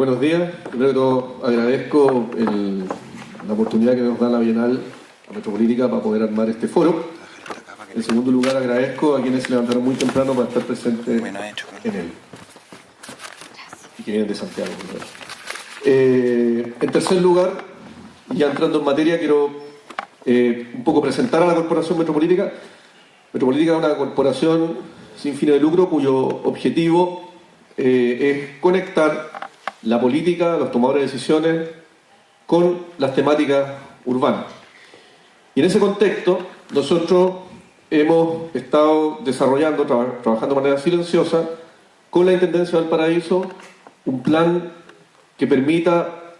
buenos días. Primero que todo agradezco la oportunidad que nos da la Bienal, la Metropolítica, para poder armar este foro. En segundo lugar, agradezco a quienes se levantaron muy temprano para estar presentes en él y que vienen de Santiago. En tercer lugar, ya entrando en materia, quiero un poco presentar a la Corporación Metropolítica. Metropolítica es una corporación sin fines de lucro cuyo objetivo es conectar la política, los tomadores de decisiones con las temáticas urbanas. Y en ese contexto, nosotros hemos estado desarrollando, trabajando de manera silenciosa, con la Intendencia de Valparaíso, un plan que permita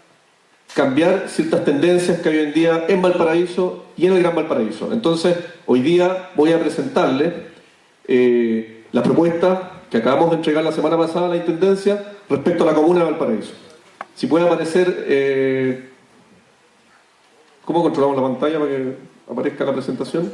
cambiar ciertas tendencias que hay hoy en día en Valparaíso y en el Gran Valparaíso. Entonces, hoy día voy a presentarle la propuesta que acabamos de entregar la semana pasada a la Intendencia respecto a la Comuna de Valparaíso. Si puede aparecer... ¿Cómo controlamos la pantalla para que aparezca la presentación?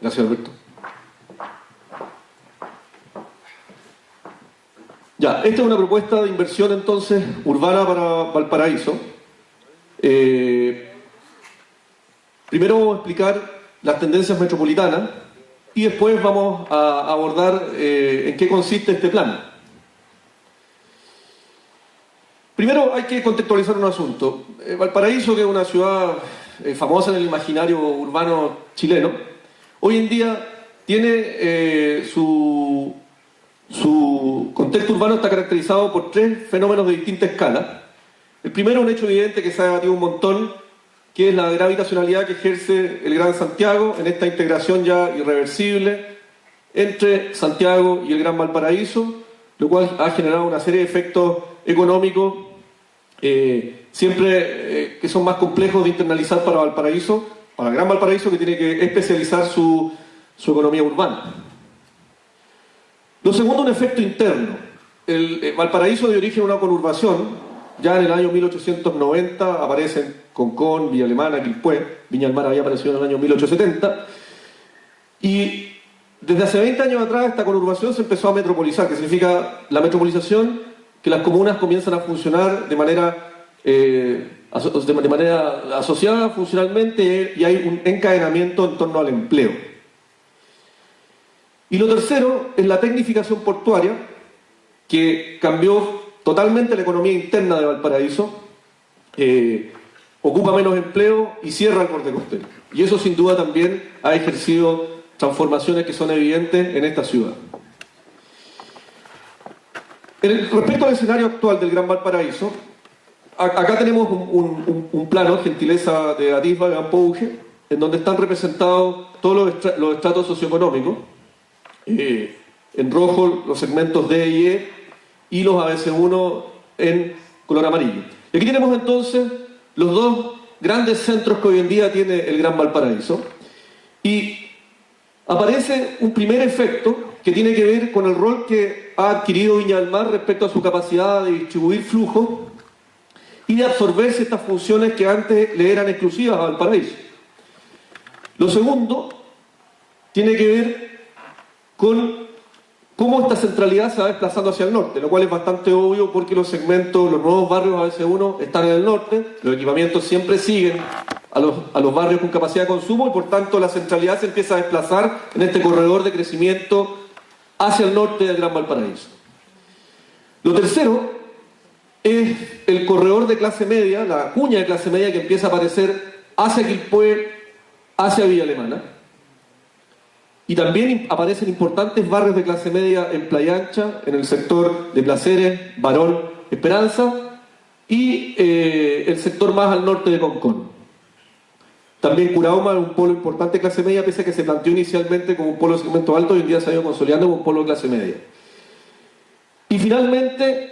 Gracias, Alberto. Ya, esta es una propuesta de inversión entonces urbana para Valparaíso. Primero vamos a explicar las tendencias metropolitanas y después vamos a abordar en qué consiste este plan. Primero hay que contextualizar un asunto. Valparaíso, que es una ciudad famosa en el imaginario urbano chileno, hoy en día tiene su contexto urbano está caracterizado por tres fenómenos de distinta escala. El primero, un hecho evidente que se ha debatido un montón, que es la gravitacionalidad que ejerce el Gran Santiago en esta integración ya irreversible entre Santiago y el Gran Valparaíso, lo cual ha generado una serie de efectos económicos siempre que son más complejos de internalizar para Valparaíso, para el Gran Valparaíso, que tiene que especializar su economía urbana. Lo segundo, un efecto interno. El Valparaíso, de origen una conurbación, ya en el año 1890 aparecen Concón, Villa Alemana, Quilpué. Viña del Mar había aparecido en el año 1870. Y desde hace 20 años atrás esta conurbación se empezó a metropolizar, que significa la metropolización, que las comunas comienzan a funcionar de manera asociada funcionalmente y hay un encadenamiento en torno al empleo. Y lo tercero es la tecnificación portuaria, que cambió totalmente la economía interna de Valparaíso, ocupa menos empleo y cierra el borde costero. Y eso sin duda también ha ejercido transformaciones que son evidentes en esta ciudad. Respecto al escenario actual del Gran Valparaíso, acá tenemos un plano, gentileza de Atisba, de Ampouge, en donde están representados todos los estratos socioeconómicos. En rojo los segmentos D y E y los ABC1 en color amarillo. Y aquí tenemos entonces los dos grandes centros que hoy en día tiene el Gran Valparaíso y aparece un primer efecto que tiene que ver con el rol que ha adquirido Viña del Mar respecto a su capacidad de distribuir flujo y de absorber estas funciones que antes le eran exclusivas a Valparaíso. Lo segundo tiene que ver con cómo esta centralidad se va desplazando hacia el norte, lo cual es bastante obvio porque los segmentos, los nuevos barrios ABC1 están en el norte, los equipamientos siempre siguen a los barrios con capacidad de consumo y por tanto la centralidad se empieza a desplazar en este corredor de crecimiento hacia el norte del Gran Valparaíso. Lo tercero es el corredor de clase media, la cuña de clase media que empieza a aparecer hacia Quilpué, hacia Villa Alemana. Y también aparecen importantes barrios de clase media en Playa Ancha, en el sector de Placeres, Barón, Esperanza, y el sector más al norte de Concón. También Curauma es un polo importante de clase media, pese a que se planteó inicialmente como un polo de segmento alto, hoy en día se ha ido consolidando como un polo de clase media. Y finalmente,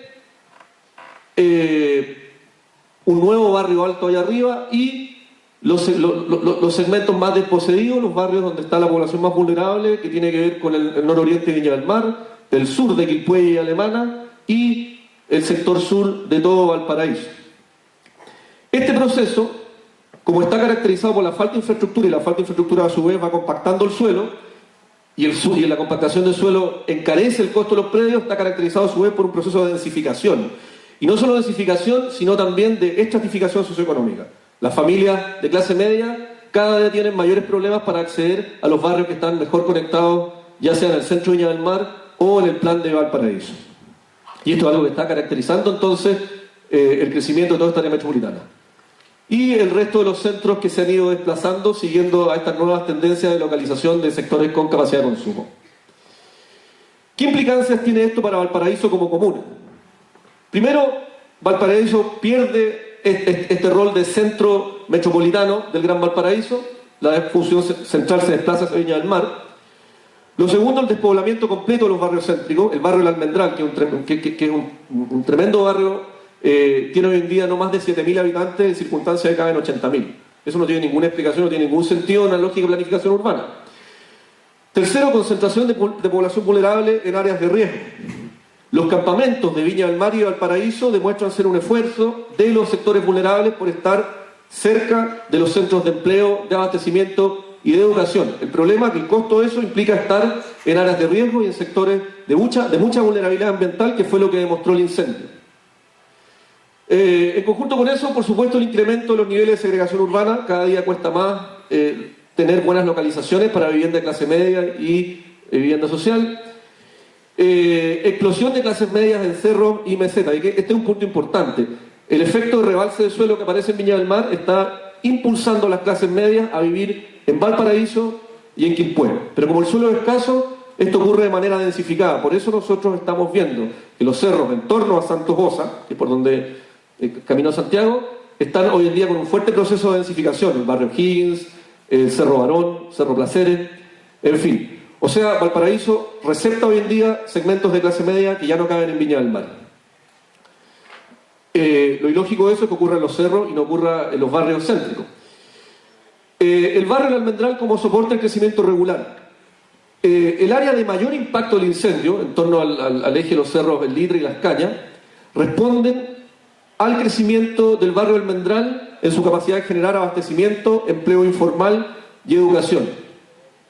un nuevo barrio alto allá arriba y los segmentos más desposeídos, los barrios donde está la población más vulnerable, que tiene que ver con el nororiente de Viña del Mar, el sur de Quilpué y Alemana y el sector sur de todo Valparaíso. Este proceso como está caracterizado por la falta de infraestructura, y la falta de infraestructura a su vez va compactando el suelo, y la compactación del suelo encarece el costo de los predios, está caracterizado a su vez por un proceso de densificación. Y no solo densificación, sino también de estratificación socioeconómica. Las familias de clase media cada día tienen mayores problemas para acceder a los barrios que están mejor conectados, ya sea en el centro de Viña del Mar o en el plan de Valparaíso. Y esto es algo que está caracterizando entonces el crecimiento de toda esta área metropolitana. Y el resto de los centros que se han ido desplazando siguiendo a estas nuevas tendencias de localización de sectores con capacidad de consumo. ¿Qué implicancias tiene esto para Valparaíso como comuna? Primero, Valparaíso pierde este rol de centro metropolitano del Gran Valparaíso, la función central se desplaza hacia Viña del Mar. Lo segundo, el despoblamiento completo de los barrios céntricos. El barrio del Almendral, que es un tremendo barrio, tiene hoy en día no más de 7.000 habitantes en circunstancias de caben 80.000. Eso no tiene ninguna explicación, no tiene ningún sentido en la lógica de planificación urbana. Tercero, concentración de población vulnerable en áreas de riesgo. Los campamentos de Viña del Mar y Valparaíso demuestran ser un esfuerzo de los sectores vulnerables por estar cerca de los centros de empleo, de abastecimiento y de educación. El problema es que el costo de eso implica estar en áreas de riesgo y en sectores de mucha vulnerabilidad ambiental, que fue lo que demostró el incendio. En conjunto con eso, por supuesto, el incremento de los niveles de segregación urbana. Cada día cuesta más tener buenas localizaciones para vivienda de clase media y vivienda social. Explosión de clases medias en cerros y mesetas. Y este es un punto importante. El efecto de rebalse de suelo que aparece en Viña del Mar está impulsando a las clases medias a vivir en Valparaíso y en Quilpué. Pero como el suelo es escaso, esto ocurre de manera densificada. Por eso nosotros estamos viendo que los cerros en torno a Santos Bosa, que es por donde camino a Santiago, están hoy en día con un fuerte proceso de densificación. El barrio Higgins, el Cerro Barón, Cerro Placeres, en fin. O sea, Valparaíso recepta hoy en día segmentos de clase media que ya no caben en Viña del Mar. Lo ilógico de eso es que ocurra en los cerros y no ocurra en los barrios céntricos. El barrio del Almendral como soporte al crecimiento regular. El área de mayor impacto del incendio, en torno al eje de los cerros El Litre y Las Cañas, responden al crecimiento del barrio del Almendral en su capacidad de generar abastecimiento, empleo informal y educación.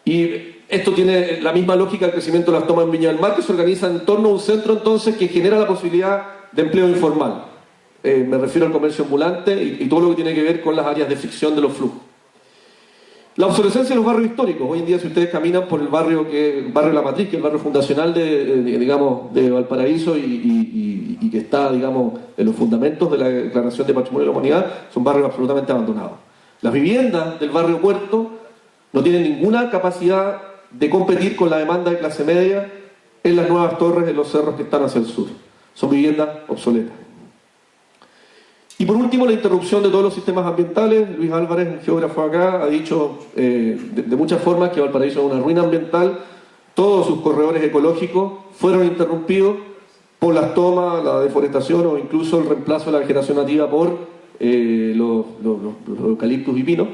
Y esto tiene la misma lógica del crecimiento de las tomas en Viña del Mar, que se organiza en torno a un centro entonces que genera la posibilidad de empleo informal. Me refiero al comercio ambulante y todo lo que tiene que ver con las áreas de fricción de los flujos. La obsolescencia de los barrios históricos. Hoy en día, si ustedes caminan por el barrio de La Matriz, que es el barrio fundacional de Valparaíso y que está, digamos, en los fundamentos de la Declaración de Patrimonio de la Humanidad, son barrios absolutamente abandonados. Las viviendas del barrio Puerto no tienen ninguna capacidad de competir con la demanda de clase media en las nuevas torres, en los cerros que están hacia el sur. Son viviendas obsoletas. Y por último, la interrupción de todos los sistemas ambientales. Luis Álvarez, un geógrafo acá, ha dicho de muchas formas que Valparaíso es una ruina ambiental. Todos sus corredores ecológicos fueron interrumpidos por las tomas, la deforestación o incluso el reemplazo de la vegetación nativa por los eucaliptus y pinos.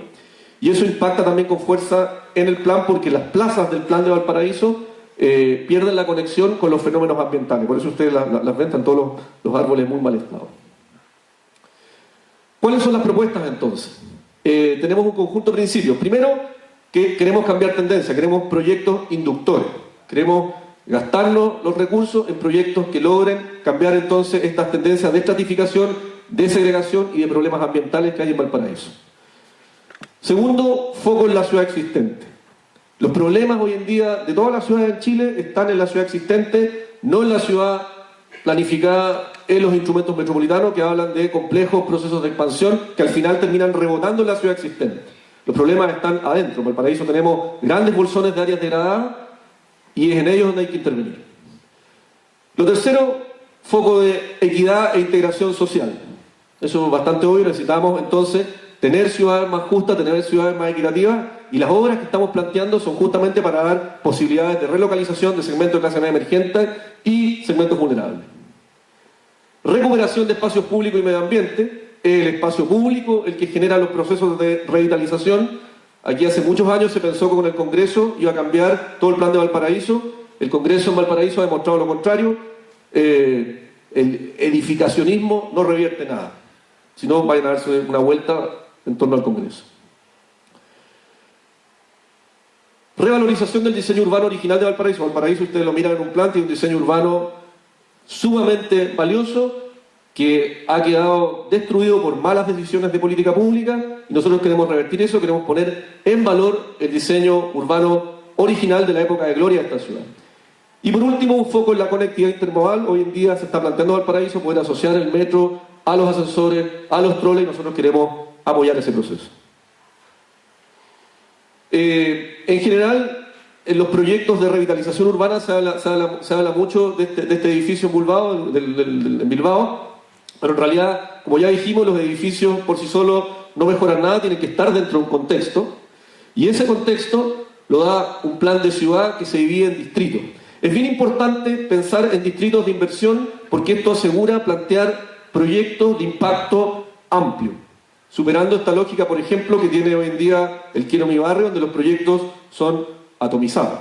Y eso impacta también con fuerza en el plan, porque las plazas del plan de Valparaíso pierden la conexión con los fenómenos ambientales. Por eso ustedes las ven, están todos los árboles muy mal estados. ¿Cuáles son las propuestas entonces? Tenemos un conjunto de principios. Primero, que queremos cambiar tendencia, queremos proyectos inductores. Queremos gastarnos los recursos en proyectos que logren cambiar entonces estas tendencias de estratificación, de segregación y de problemas ambientales que hay en Valparaíso. Segundo, foco en la ciudad existente. Los problemas hoy en día de todas las ciudades en Chile están en la ciudad existente, no en la ciudad planificada en los instrumentos metropolitanos que hablan de complejos procesos de expansión que al final terminan rebotando en la ciudad existente. Los problemas están adentro. En Valparaíso tenemos grandes bolsones de áreas degradadas y es en ellos donde hay que intervenir. Lo tercero, foco de equidad e integración social. Eso es bastante obvio. Necesitamos entonces tener ciudades más justas, tener ciudades más equitativas, y las obras que estamos planteando son justamente para dar posibilidades de relocalización de segmentos de clase media emergente y segmentos vulnerables. Recuperación de espacios públicos y medio ambiente. El espacio público, el que genera los procesos de revitalización. Aquí hace muchos años se pensó que con el Congreso iba a cambiar todo el plan de Valparaíso. El Congreso en Valparaíso ha demostrado lo contrario. El edificacionismo no revierte nada. Si no, vayan a darse una vuelta en torno al Congreso. Revalorización del diseño urbano original de Valparaíso. Valparaíso, ustedes lo miran en un plan, tiene un diseño urbano sumamente valioso que ha quedado destruido por malas decisiones de política pública, y nosotros queremos revertir eso, queremos poner en valor el diseño urbano original de la época de gloria de esta ciudad. Y por último, un foco en la conectividad intermodal. Hoy en día se está planteando Valparaíso poder asociar el metro a los ascensores, a los troles, y nosotros queremos apoyar ese proceso. En general, en los proyectos de revitalización urbana se habla mucho de este edificio en Bilbao, pero en realidad, como ya dijimos, los edificios por sí solos no mejoran nada, tienen que estar dentro de un contexto, y ese contexto lo da un plan de ciudad que se divide en distritos. Es bien importante pensar en distritos de inversión porque esto asegura plantear proyectos de impacto amplio, superando esta lógica, por ejemplo, que tiene hoy en día el Quiero mi barrio, donde los proyectos son atomizados.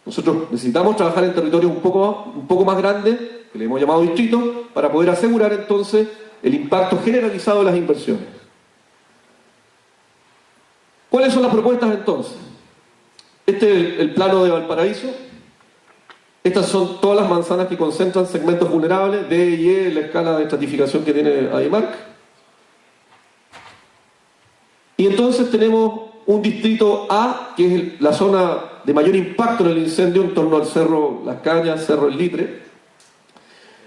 Nosotros necesitamos trabajar en territorios un poco más grandes, que le hemos llamado distritos, para poder asegurar entonces el impacto generalizado de las inversiones. ¿Cuáles son las propuestas entonces? Este es el plano de Valparaíso. Estas son todas las manzanas que concentran segmentos vulnerables, D y E, la escala de estratificación que tiene ADIMARC. Y entonces tenemos un distrito A, que es la zona de mayor impacto en el incendio en torno al Cerro Las Cañas, Cerro El Litre.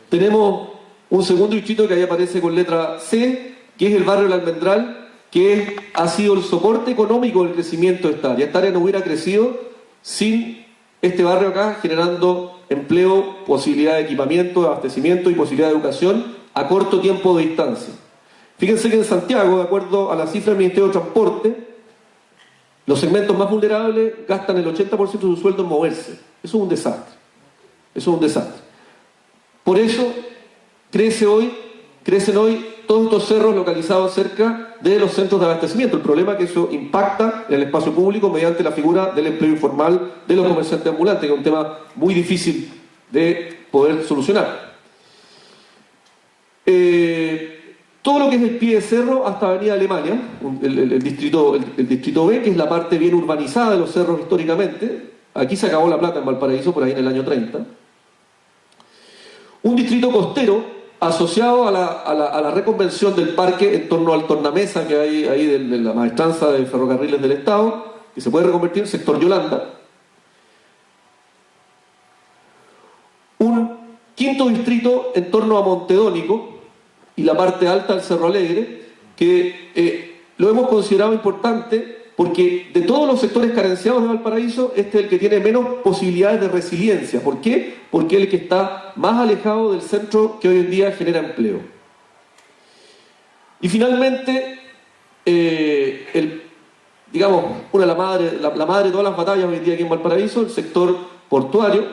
Tenemos un segundo distrito que ahí aparece con letra C, que es el barrio El Almendral, que ha sido el soporte económico del crecimiento de esta área. Esta área no hubiera crecido sin este barrio acá, generando empleo, posibilidad de equipamiento, de abastecimiento y posibilidad de educación a corto tiempo de distancia. Fíjense que en Santiago, de acuerdo a la cifra del Ministerio de Transporte, los segmentos más vulnerables gastan el 80% de su sueldo en moverse. Eso es un desastre. Eso es un desastre. Por eso crecen hoy todos estos cerros localizados cerca de los centros de abastecimiento. El problema es que eso impacta en el espacio público mediante la figura del empleo informal de los comerciantes ambulantes, que es un tema muy difícil de poder solucionar. Todo lo que es el pie de cerro hasta Avenida Alemania, el distrito B, que es la parte bien urbanizada de los cerros históricamente. Aquí se acabó la plata en Valparaíso, por ahí en el año 30. Un distrito costero asociado a la reconversión del parque en torno al tornamesa que hay ahí de la maestranza de ferrocarriles del Estado, que se puede reconvertir en sector Yolanda. Un quinto distrito en torno a Montedónico y la parte alta del Cerro Alegre, que lo hemos considerado importante porque de todos los sectores carenciados de Valparaíso, este es el que tiene menos posibilidades de resiliencia. ¿Por qué? Porque es el que está más alejado del centro que hoy en día genera empleo. Y finalmente, digamos, la madre de todas las batallas hoy en día aquí en Valparaíso, el sector portuario,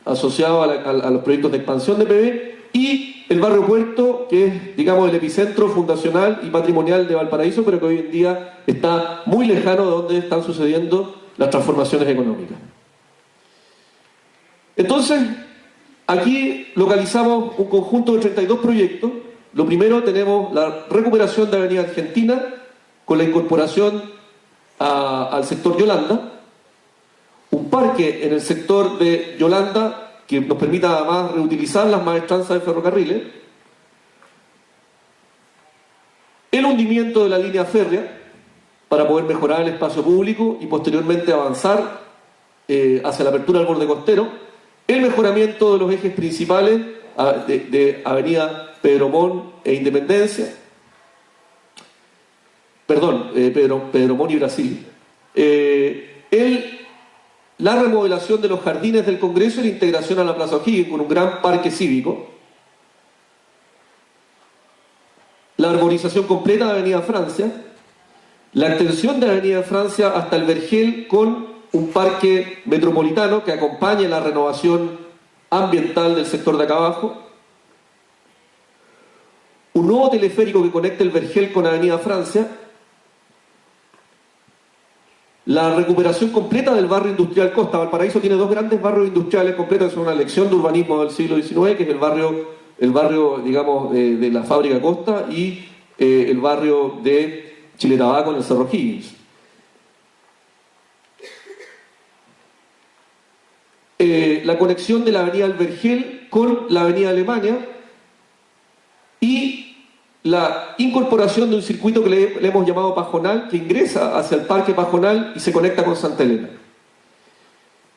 asociado a los proyectos de expansión de PB, y el barrio Puerto, que es, digamos, el epicentro fundacional y patrimonial de Valparaíso, pero que hoy en día está muy lejano de donde están sucediendo las transformaciones económicas. Entonces, aquí localizamos un conjunto de 32 proyectos. Lo primero, tenemos la recuperación de Avenida Argentina, con la incorporación al sector Yolanda, un parque en el sector de Yolanda que nos permita además reutilizar las maestranzas de ferrocarriles, el hundimiento de la línea férrea para poder mejorar el espacio público y posteriormente avanzar hacia la apertura del borde costero, el mejoramiento de los ejes principales de Avenida Pedro Montt e Independencia, Pedro Montt y Brasil, la remodelación de los jardines del Congreso y la integración a la Plaza O'Higgins con un gran parque cívico, la arborización completa de Avenida Francia, la extensión de Avenida Francia hasta el Vergel con un parque metropolitano que acompañe la renovación ambiental del sector de acá abajo, un nuevo teleférico que conecte el Vergel con Avenida Francia, la recuperación completa del barrio industrial Costa. Valparaíso tiene dos grandes barrios industriales completos, son una lección de urbanismo del siglo XIX, que es el barrio digamos, de la fábrica Costa y el barrio de Chile Tabaco en el Cerro Higgins. La conexión de la avenida Albergel con la avenida Alemania y la incorporación de un circuito que le hemos llamado Pajonal, que ingresa hacia el Parque Pajonal y se conecta con Santa Elena.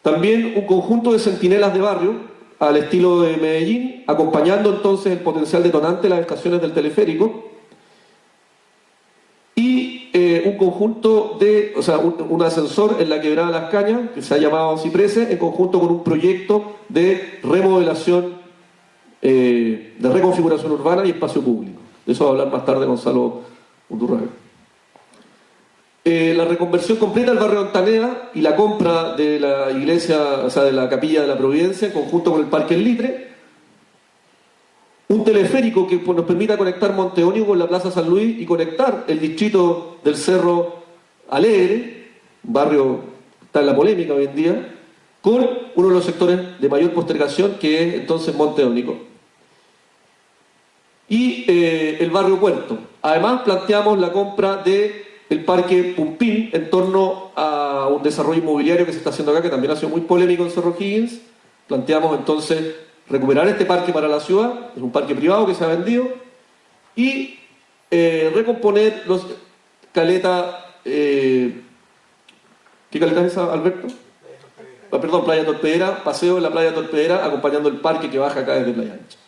También un conjunto de centinelas de barrio, al estilo de Medellín, acompañando entonces el potencial detonante de las estaciones del teleférico, y un conjunto de, o sea, un ascensor en la Quebrada de las Cañas, que se ha llamado Cipreses, en conjunto con un proyecto de remodelación, de reconfiguración urbana y espacio público. De eso va a hablar más tarde Gonzalo Undurraga. La reconversión completa del barrio Ontaneda y la compra de la iglesia, o sea, de la Capilla de la Providencia, en conjunto con el Parque El Litre. Un teleférico que nos permita conectar Monteónigo con la Plaza San Luis y conectar el distrito del Cerro Alegre, un barrio que está en la polémica hoy en día, con uno de los sectores de mayor postergación, que es entonces Monteónigo. Y el barrio Puerto. Además, planteamos la compra del Parque Pumpín en torno a un desarrollo inmobiliario que se está haciendo acá, que también ha sido muy polémico en Cerro Higgins. Planteamos entonces recuperar este parque para la ciudad, es un parque privado que se ha vendido, y recomponer los caleta... ¿qué caleta es esa, Alberto? Perdón, Playa Torpedera, paseo en la Playa Torpedera, acompañando el parque que baja acá desde Playa Ancha.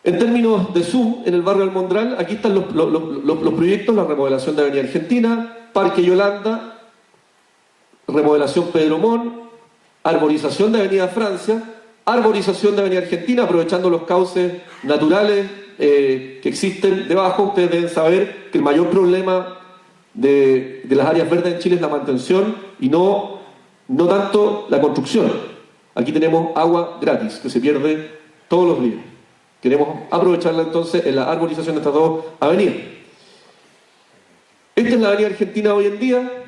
En términos de zoom, en el barrio Almondral, aquí están los proyectos: la remodelación de Avenida Argentina, Parque Yolanda, remodelación Pedro Montt, arborización de Avenida Francia, arborización de Avenida Argentina, aprovechando los cauces naturales que existen debajo. Ustedes deben saber que el mayor problema de las áreas verdes en Chile es la mantención y no tanto la construcción. Aquí tenemos agua gratis, que se pierde todos los días. Queremos aprovecharla entonces en la arborización de estas dos avenidas. Esta es la Avenida Argentina hoy en día.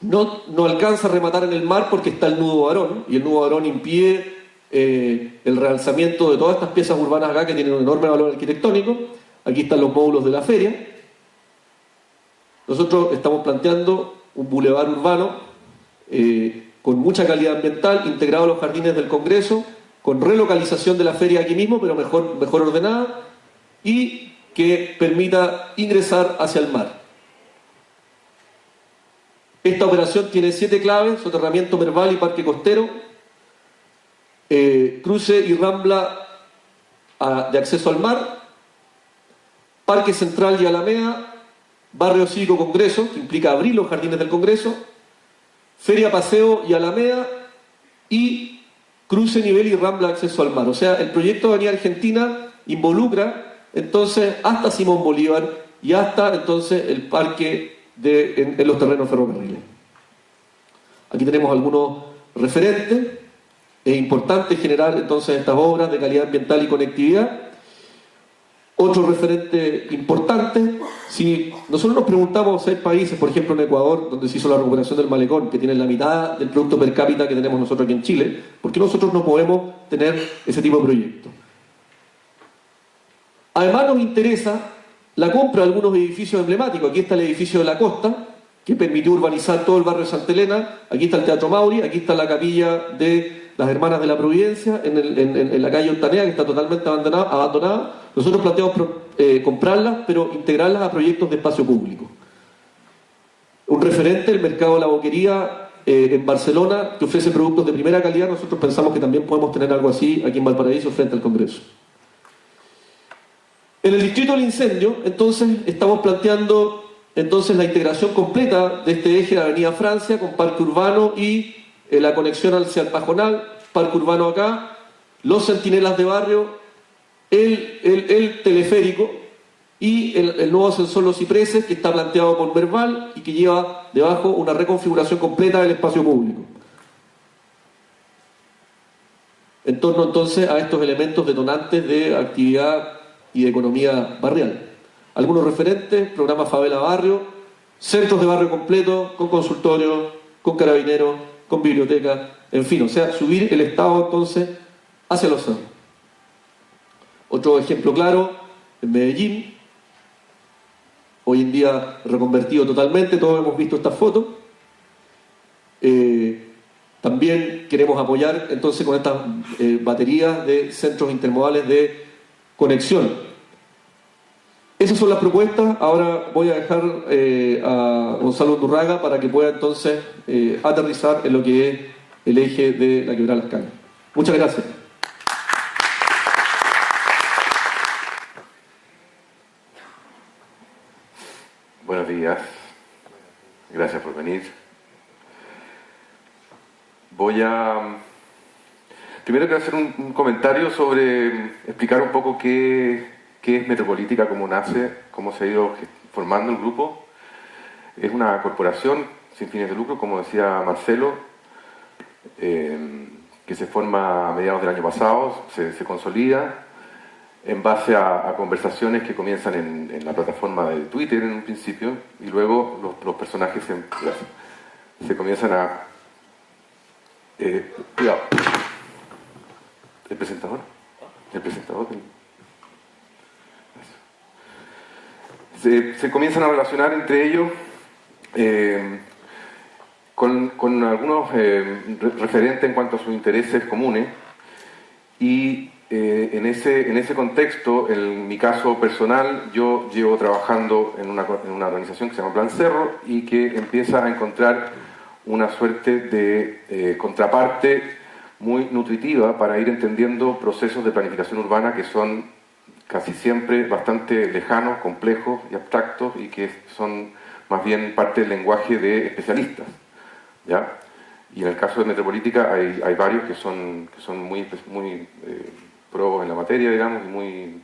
No alcanza a rematar en el mar porque está el nudo Barón, y el nudo Barón impide el realzamiento de todas estas piezas urbanas acá que tienen un enorme valor arquitectónico. Aquí están los módulos de la feria. Nosotros estamos planteando un bulevar urbano con mucha calidad ambiental, integrado a los jardines del Congreso, con relocalización de la feria aquí mismo, pero mejor ordenada, y que permita ingresar hacia el mar. Esta operación tiene 7 claves: soterramiento Merval y parque costero, cruce y rambla de acceso al mar, parque central y Alameda, barrio cívico Congreso, que implica abrir los jardines del Congreso, feria, paseo y Alameda, y cruce, nivel y rambla de acceso al mar. O sea, el proyecto de Avenida Argentina involucra entonces hasta Simón Bolívar y hasta entonces el parque en los terrenos ferrocarriles. Aquí tenemos algunos referentes. Es importante generar entonces estas obras de calidad ambiental y conectividad. Otro referente importante: si nosotros nos preguntamos, hay países, por ejemplo en Ecuador, donde se hizo la recuperación del malecón, que tienen la mitad del producto per cápita que tenemos nosotros aquí en Chile, ¿por qué nosotros no podemos tener ese tipo de proyectos? Además nos interesa la compra de algunos edificios emblemáticos. Aquí está el edificio de la Costa, que permitió urbanizar todo el barrio de Santa Elena. Aquí está el Teatro Mauri, aquí está la capilla de las Hermanas de la Providencia en la calle Ontaneda, que está totalmente abandonada. Nosotros planteamos comprarlas, pero integrarlas a proyectos de espacio público. Un referente, el mercado de la Boquería en Barcelona, que ofrece productos de primera calidad. Nosotros pensamos que también podemos tener algo así aquí en Valparaíso frente al Congreso. En el distrito del incendio, entonces, estamos planteando entonces la integración completa de este eje de Avenida Francia con Parque Urbano y la conexión hacia el Pajonal, Parque Urbano acá, los centinelas de barrio, el teleférico y el nuevo ascensor Los Cipreses, que está planteado por Merval y que lleva debajo una reconfiguración completa del espacio público. En torno entonces a estos elementos detonantes de actividad y de economía barrial. Algunos referentes: programa Favela Barrio, centros de barrio completo, con consultorios, con carabineros, con biblioteca, en fin, o sea, subir el Estado entonces hacia los cerros. Otro ejemplo claro, en Medellín, hoy en día reconvertido totalmente, todos hemos visto estas fotos. También queremos apoyar entonces con estas baterías de centros intermodales de conexión. Esas son las propuestas. Ahora voy a dejar a Gonzalo Undurraga para que pueda entonces aterrizar en lo que es el eje de la Quebrada Las Cañas. Muchas gracias. Buenos días. Gracias por venir. Primero quiero hacer un comentario sobre explicar un poco qué es Metropolítica, cómo nace, cómo se ha ido formando el grupo. Es una corporación sin fines de lucro, como decía Marcelo, que se forma a mediados del año pasado, se consolida en base a conversaciones que comienzan en la plataforma de Twitter en un principio, y luego los personajes se comienzan a... cuidado. ¿El presentador? ¿El presentador? Se comienzan a relacionar entre ellos con algunos referentes en cuanto a sus intereses comunes, y en ese contexto, en mi caso personal, yo llevo trabajando en una organización que se llama Plan Cerro y que empieza a encontrar una suerte de contraparte muy nutritiva para ir entendiendo procesos de planificación urbana que son casi siempre bastante lejanos, complejos y abstractos, y que son más bien parte del lenguaje de especialistas, ¿ya? Y en el caso de Metropolítica hay varios que son muy pro en la materia, digamos, y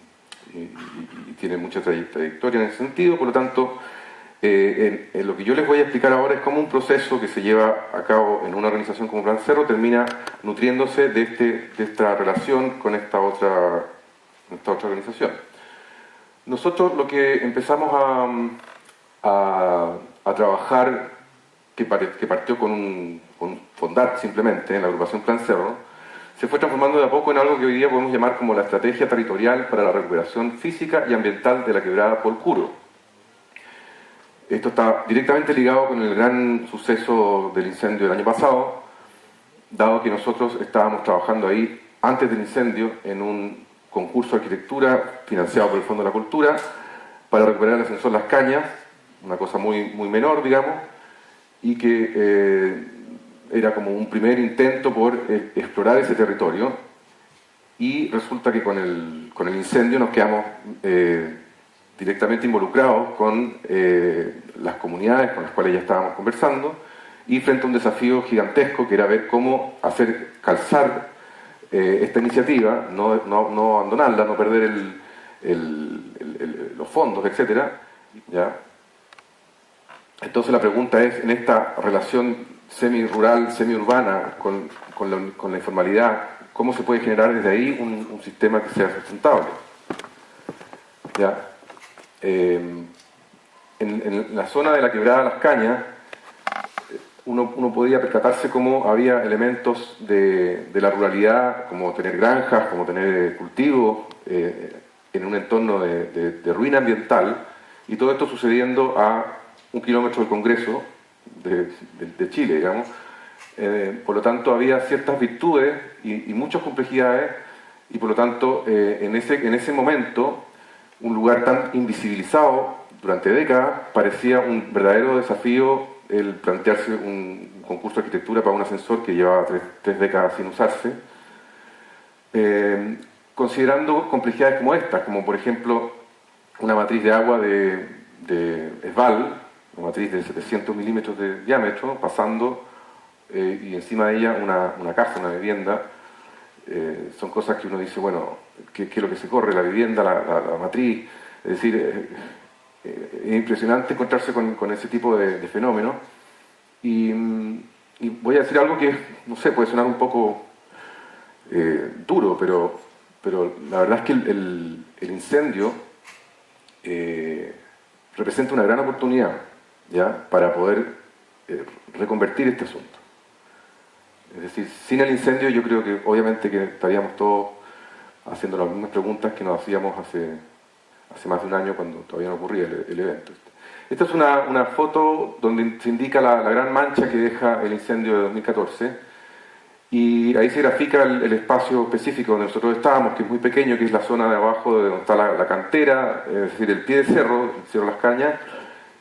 tienen mucha trayectoria en ese sentido. Por lo tanto, en lo que yo les voy a explicar ahora es cómo un proceso que se lleva a cabo en una organización como Plan Cerro termina nutriéndose de esta relación con esta otra organización. Nosotros lo que empezamos a trabajar, que partió con fondar simplemente en la agrupación Plan Cerro, se fue transformando de a poco en algo que hoy día podemos llamar como la estrategia territorial para la recuperación física y ambiental de la quebrada Polcuro. Esto está directamente ligado con el gran suceso del incendio del año pasado, dado que nosotros estábamos trabajando ahí antes del incendio en un concurso de arquitectura financiado por el Fondo de la Cultura para recuperar el ascensor Las Cañas, una cosa muy menor, digamos, y que era como un primer intento por explorar ese territorio, y resulta que con el incendio nos quedamos directamente involucrados con las comunidades con las cuales ya estábamos conversando, y frente a un desafío gigantesco que era ver cómo hacer calzar esta iniciativa, no abandonarla, no perder los fondos, etcétera, ¿ya? Entonces la pregunta es, en esta relación semi-rural, semi-urbana con la informalidad, ¿cómo se puede generar desde ahí un sistema que sea sustentable? ¿Ya? En la zona de la Quebrada Las Cañas, uno podía percatarse cómo había elementos de la ruralidad, como tener granjas, como tener cultivos, en un entorno de ruina ambiental, y todo esto sucediendo a 1 kilómetro del Congreso de Chile, digamos. Por lo tanto, había ciertas virtudes y muchas complejidades, y por lo tanto, en ese momento, un lugar tan invisibilizado durante décadas, parecía un verdadero desafío el plantearse un concurso de arquitectura para un ascensor que llevaba tres décadas sin usarse, considerando complejidades como estas, como por ejemplo una matriz de agua de ESVAL, una matriz de 700 milímetros de diámetro, pasando y encima de ella una casa, una vivienda. Son cosas que uno dice, bueno, ¿qué es lo que se corre? La vivienda, la matriz. Es decir, es impresionante encontrarse con ese tipo de fenómenos. Y voy a decir algo que, no sé, puede sonar un poco duro, pero la verdad es que el incendio representa una gran oportunidad, ¿ya?, para poder reconvertir este asunto. Es decir, sin el incendio yo creo que obviamente que estaríamos todos haciendo las mismas preguntas que nos hacíamos hace más de un año, cuando todavía no ocurría el evento. Esta es una foto donde se indica la gran mancha que deja el incendio de 2014. Y ahí se grafica el espacio específico donde nosotros estábamos, que es muy pequeño, que es la zona de abajo de donde está la cantera, es decir, el pie de cerro, el Cerro Las Cañas,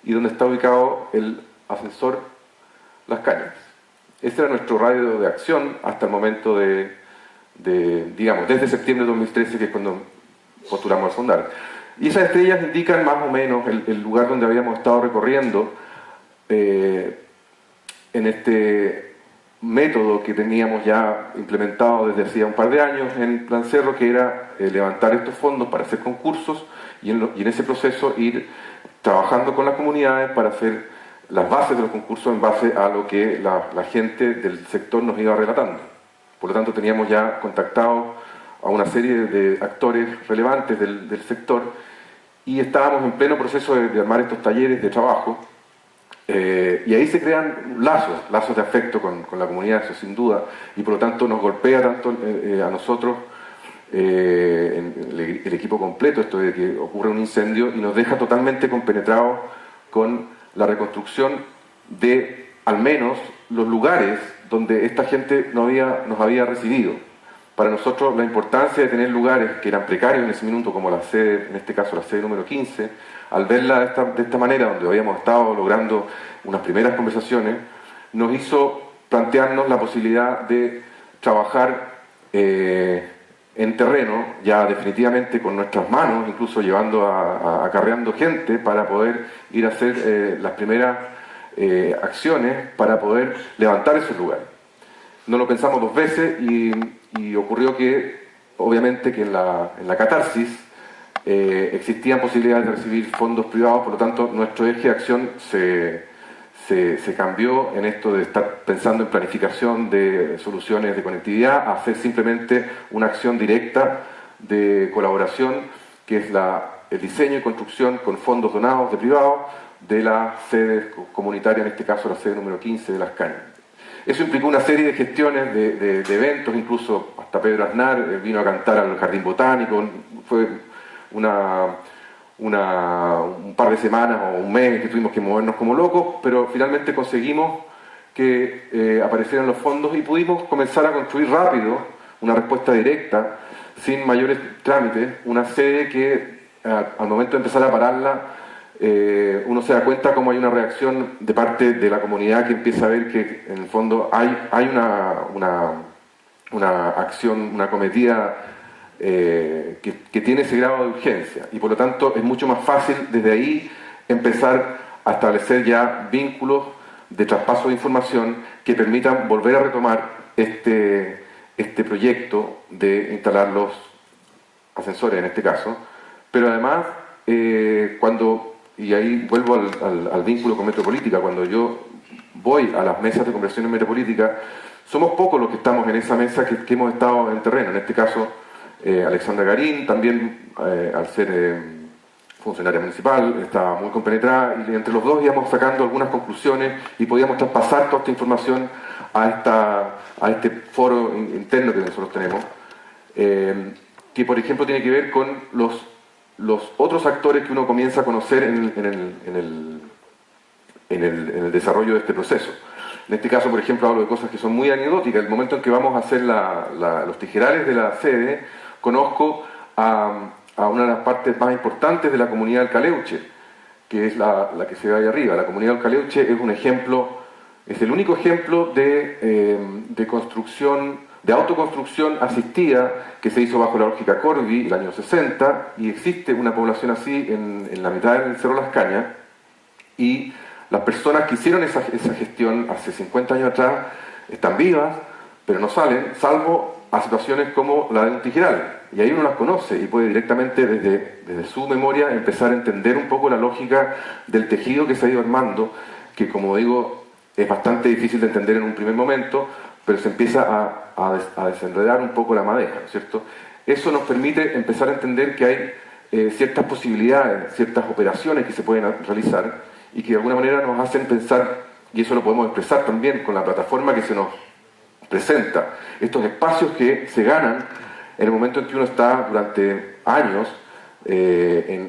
y donde está ubicado el ascensor Las Cañas. Ese era nuestro radio de acción hasta el momento digamos, desde septiembre de 2013, que es cuando postulamos a fundar. Y esas estrellas indican más o menos el lugar donde habíamos estado recorriendo en este método que teníamos ya implementado desde hacía un par de años en Plan Cerro, que era levantar estos fondos para hacer concursos y en ese proceso ir trabajando con las comunidades para hacer las bases de los concursos en base a lo que la gente del sector nos iba relatando. Por lo tanto, teníamos ya contactado a una serie de actores relevantes del sector y estábamos en pleno proceso de armar estos talleres de trabajo. Y ahí se crean lazos de afecto con la comunidad, eso sin duda, y por lo tanto nos golpea tanto a nosotros, el equipo completo, esto de que ocurre un incendio, y nos deja totalmente compenetrados con la reconstrucción de, al menos, los lugares donde esta gente nos había recibido. Para nosotros la importancia de tener lugares que eran precarios en ese minuto, como la sede, en este caso la sede número 15, al verla de esta manera, donde habíamos estado logrando unas primeras conversaciones, nos hizo plantearnos la posibilidad de trabajar en terreno, ya definitivamente con nuestras manos, incluso acarreando gente para poder ir a hacer las primeras acciones para poder levantar esos lugares. No lo pensamos dos veces y ocurrió que, obviamente, que en la catarsis existían posibilidades de recibir fondos privados, por lo tanto nuestro eje de acción se cambió en esto de estar pensando en planificación de soluciones de conectividad a hacer simplemente una acción directa de colaboración, que es el diseño y construcción con fondos donados de privados de la sede comunitaria, en este caso la sede número 15 de Las Cañas. Eso implicó una serie de gestiones, de eventos, incluso hasta Pedro Aznar vino a cantar al Jardín Botánico, fue un par de semanas o un mes que tuvimos que movernos como locos, pero finalmente conseguimos que aparecieran los fondos y pudimos comenzar a construir rápido una respuesta directa, sin mayores trámites, una sede que al momento de empezar a pararla, uno se da cuenta cómo hay una reacción de parte de la comunidad que empieza a ver que en el fondo hay una acción, una cometida que tiene ese grado de urgencia, y por lo tanto es mucho más fácil desde ahí empezar a establecer ya vínculos de traspaso de información que permitan volver a retomar este proyecto de instalar los ascensores en este caso, pero además y ahí vuelvo al vínculo con Metropolítica, cuando yo voy a las mesas de conversación en Metropolítica, somos pocos los que estamos en esa mesa que hemos estado en terreno, en este caso Alexandra Garín, también al ser funcionaria municipal, estaba muy compenetrada, y entre los dos íbamos sacando algunas conclusiones y podíamos traspasar toda esta información a este foro interno que nosotros tenemos, que por ejemplo tiene que ver con los otros actores que uno comienza a conocer en el desarrollo de este proceso. En este caso, por ejemplo, hablo de cosas que son muy anecdóticas. El momento en que vamos a hacer los tijerales de la sede, conozco a una de las partes más importantes de la comunidad del Caleuche, que es la que se ve ahí arriba. La comunidad del Caleuche es un ejemplo, es el único ejemplo de construcción, de autoconstrucción asistida que se hizo bajo la lógica Corby el año 60, y existe una población así en la mitad del Cerro Las Cañas, y las personas que hicieron esa gestión hace 50 años atrás están vivas, pero no salen, salvo a situaciones como la de un tijeral, y ahí uno las conoce y puede directamente desde su memoria empezar a entender un poco la lógica del tejido que se ha ido armando, que como digo es bastante difícil de entender en un primer momento, pero se empieza a desenredar un poco la madeja, ¿no es cierto? Eso nos permite empezar a entender que hay ciertas posibilidades, ciertas operaciones que se pueden realizar y que de alguna manera nos hacen pensar, y eso lo podemos expresar también con la plataforma que se nos presenta, estos espacios que se ganan en el momento en que uno está durante años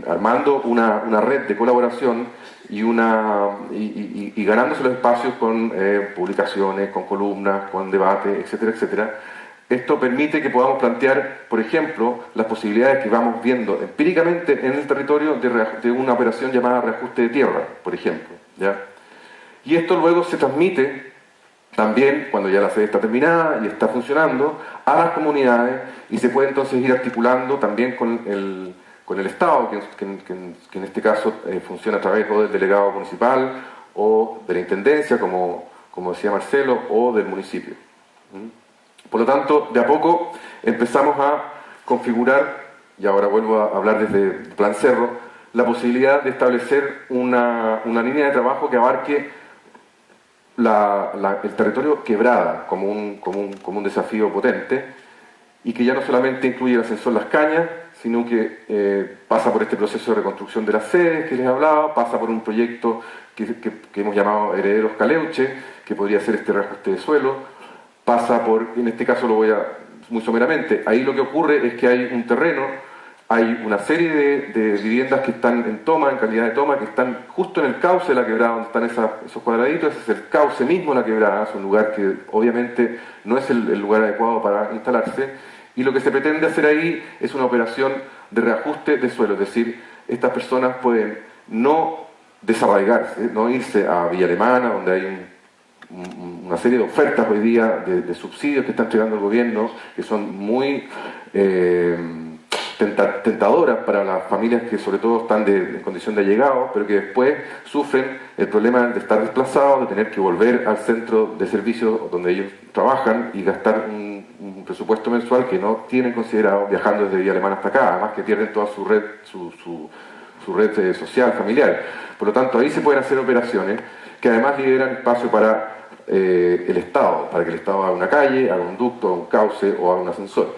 armando una red de colaboración y ganándose los espacios con publicaciones, con columnas, con debate, etcétera, etcétera. Esto permite que podamos plantear, por ejemplo, las posibilidades que vamos viendo empíricamente en el territorio de una operación llamada reajuste de tierra, por ejemplo, ¿ya? Y esto luego se transmite también, cuando ya la sede está terminada y está funcionando, a las comunidades, y se puede entonces ir articulando también con el Estado, que en este caso funciona a través o del delegado municipal o de la intendencia, como decía Marcelo, o del municipio. Por lo tanto, de a poco empezamos a configurar, y ahora vuelvo a hablar desde Plan Cerro, la posibilidad de establecer una línea de trabajo que abarque el territorio Quebrada como un desafío potente, y que ya no solamente incluye el ascensor Las Cañas, sino que pasa por este proceso de reconstrucción de las sedes que les hablaba, pasa por un proyecto que hemos llamado Herederos Caleuche, que podría ser este reajuste de suelo, pasa por, en este caso lo voy a muy someramente, ahí lo que ocurre es que hay un terreno, hay una serie de viviendas que están en toma, en calidad de toma, que están justo en el cauce de la quebrada, donde están esos cuadraditos. Ese es el cauce mismo de la quebrada, es un lugar que obviamente no es el lugar adecuado para instalarse, y lo que se pretende hacer ahí es una operación de reajuste de suelo, es decir, estas personas pueden no desarraigarse, no irse a Villa Alemana, donde hay una serie de ofertas hoy día de subsidios que está entregando el gobierno, que son muy tentadoras para las familias que sobre todo están en condición de allegados, pero que después sufren el problema de estar desplazados, de tener que volver al centro de servicios donde ellos trabajan y gastar un presupuesto mensual que no tienen considerado viajando desde Villa Alemana hasta acá, además que pierden toda su red, su red social, familiar. Por lo tanto, ahí se pueden hacer operaciones que además liberan espacio para el Estado, para que el Estado haga una calle, haga un ducto, haga un cauce o haga un ascensor.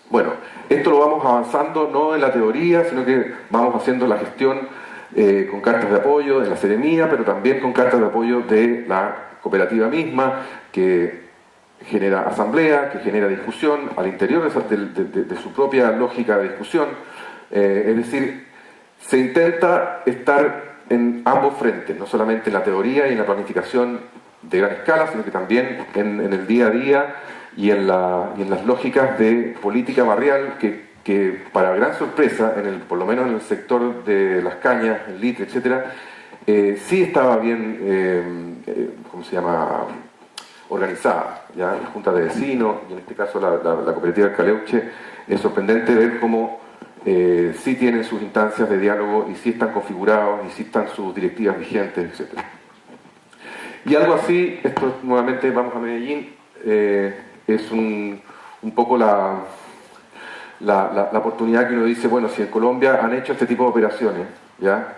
Bueno, esto lo vamos avanzando no en la teoría, sino que vamos haciendo la gestión con cartas de apoyo de la Seremía, pero también con cartas de apoyo de la cooperativa misma, que genera asamblea, que genera discusión al interior de su propia lógica de discusión. Es decir, se intenta estar en ambos frentes, no solamente en la teoría y en la planificación de gran escala, sino que también en el día a día y en las lógicas de política barrial que para gran sorpresa, por lo menos en el sector de Las Cañas, el Litre, etcétera, sí estaba bien, ¿cómo se llama?, organizada, ¿ya? La junta de vecinos, y en este caso la cooperativa del Caleuche. Es sorprendente ver cómo sí tienen sus instancias de diálogo y sí están configurados y sí están sus directivas vigentes, etcétera. Y algo así, esto nuevamente vamos a Medellín, es un poco la oportunidad que uno dice, bueno, si en Colombia han hecho este tipo de operaciones, ¿ya?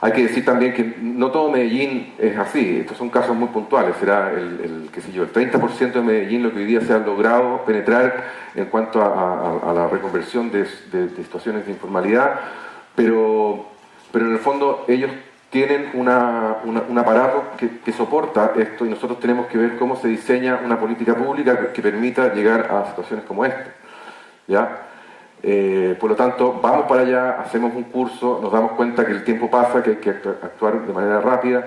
Hay que decir también que no todo Medellín es así, estos son casos muy puntuales, será qué sé yo, el 30% de Medellín lo que hoy día se ha logrado penetrar en cuanto a la reconversión de situaciones de informalidad, pero en el fondo ellos tienen un aparato que soporta esto, y nosotros tenemos que ver cómo se diseña una política pública que permita llegar a situaciones como esta, ¿ya? Por lo tanto, vamos para allá, hacemos un curso, nos damos cuenta que el tiempo pasa, que hay que actuar de manera rápida,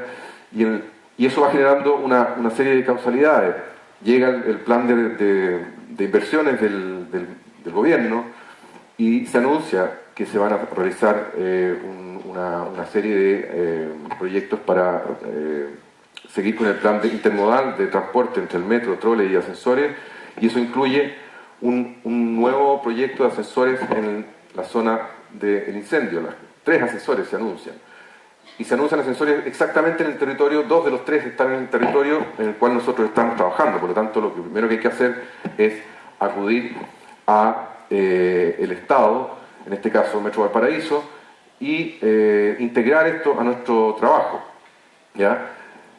y eso va generando una serie de causalidades. Llega el plan de inversiones del gobierno y se anuncia que se van a realizar una serie de proyectos para seguir con el plan intermodal de transporte entre el metro, trole y ascensores, y eso incluye un nuevo proyecto de ascensores en la zona del incendio. 3 ascensores se anuncian. Y se anuncian ascensores exactamente en el territorio, 2 de los 3 están en el territorio en el cual nosotros estamos trabajando. Por lo tanto, lo primero que hay que hacer es acudir a el Estado, en este caso Metro Valparaíso, y integrar esto a nuestro trabajo, ¿ya?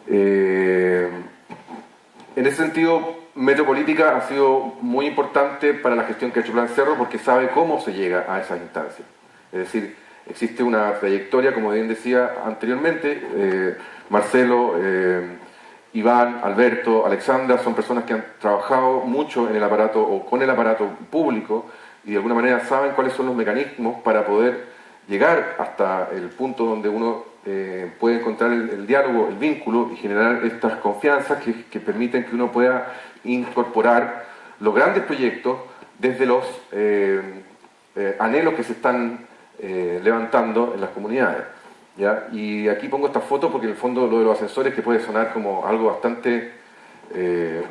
En ese sentido, Metropolítica ha sido muy importante para la gestión que ha hecho Plan Cerro, porque sabe cómo se llega a esas instancias. Es decir, existe una trayectoria, como bien decía anteriormente, Marcelo, Iván, Alberto, Alexandra, son personas que han trabajado mucho en el aparato o con el aparato público, y de alguna manera saben cuáles son los mecanismos para poder llegar hasta el punto donde uno puede encontrar el diálogo, el vínculo y generar estas confianzas que permiten que uno pueda incorporar los grandes proyectos desde los anhelos que se están levantando en las comunidades. ¿Ya? Y aquí pongo esta foto porque en el fondo lo de los ascensores, que puede sonar como algo bastante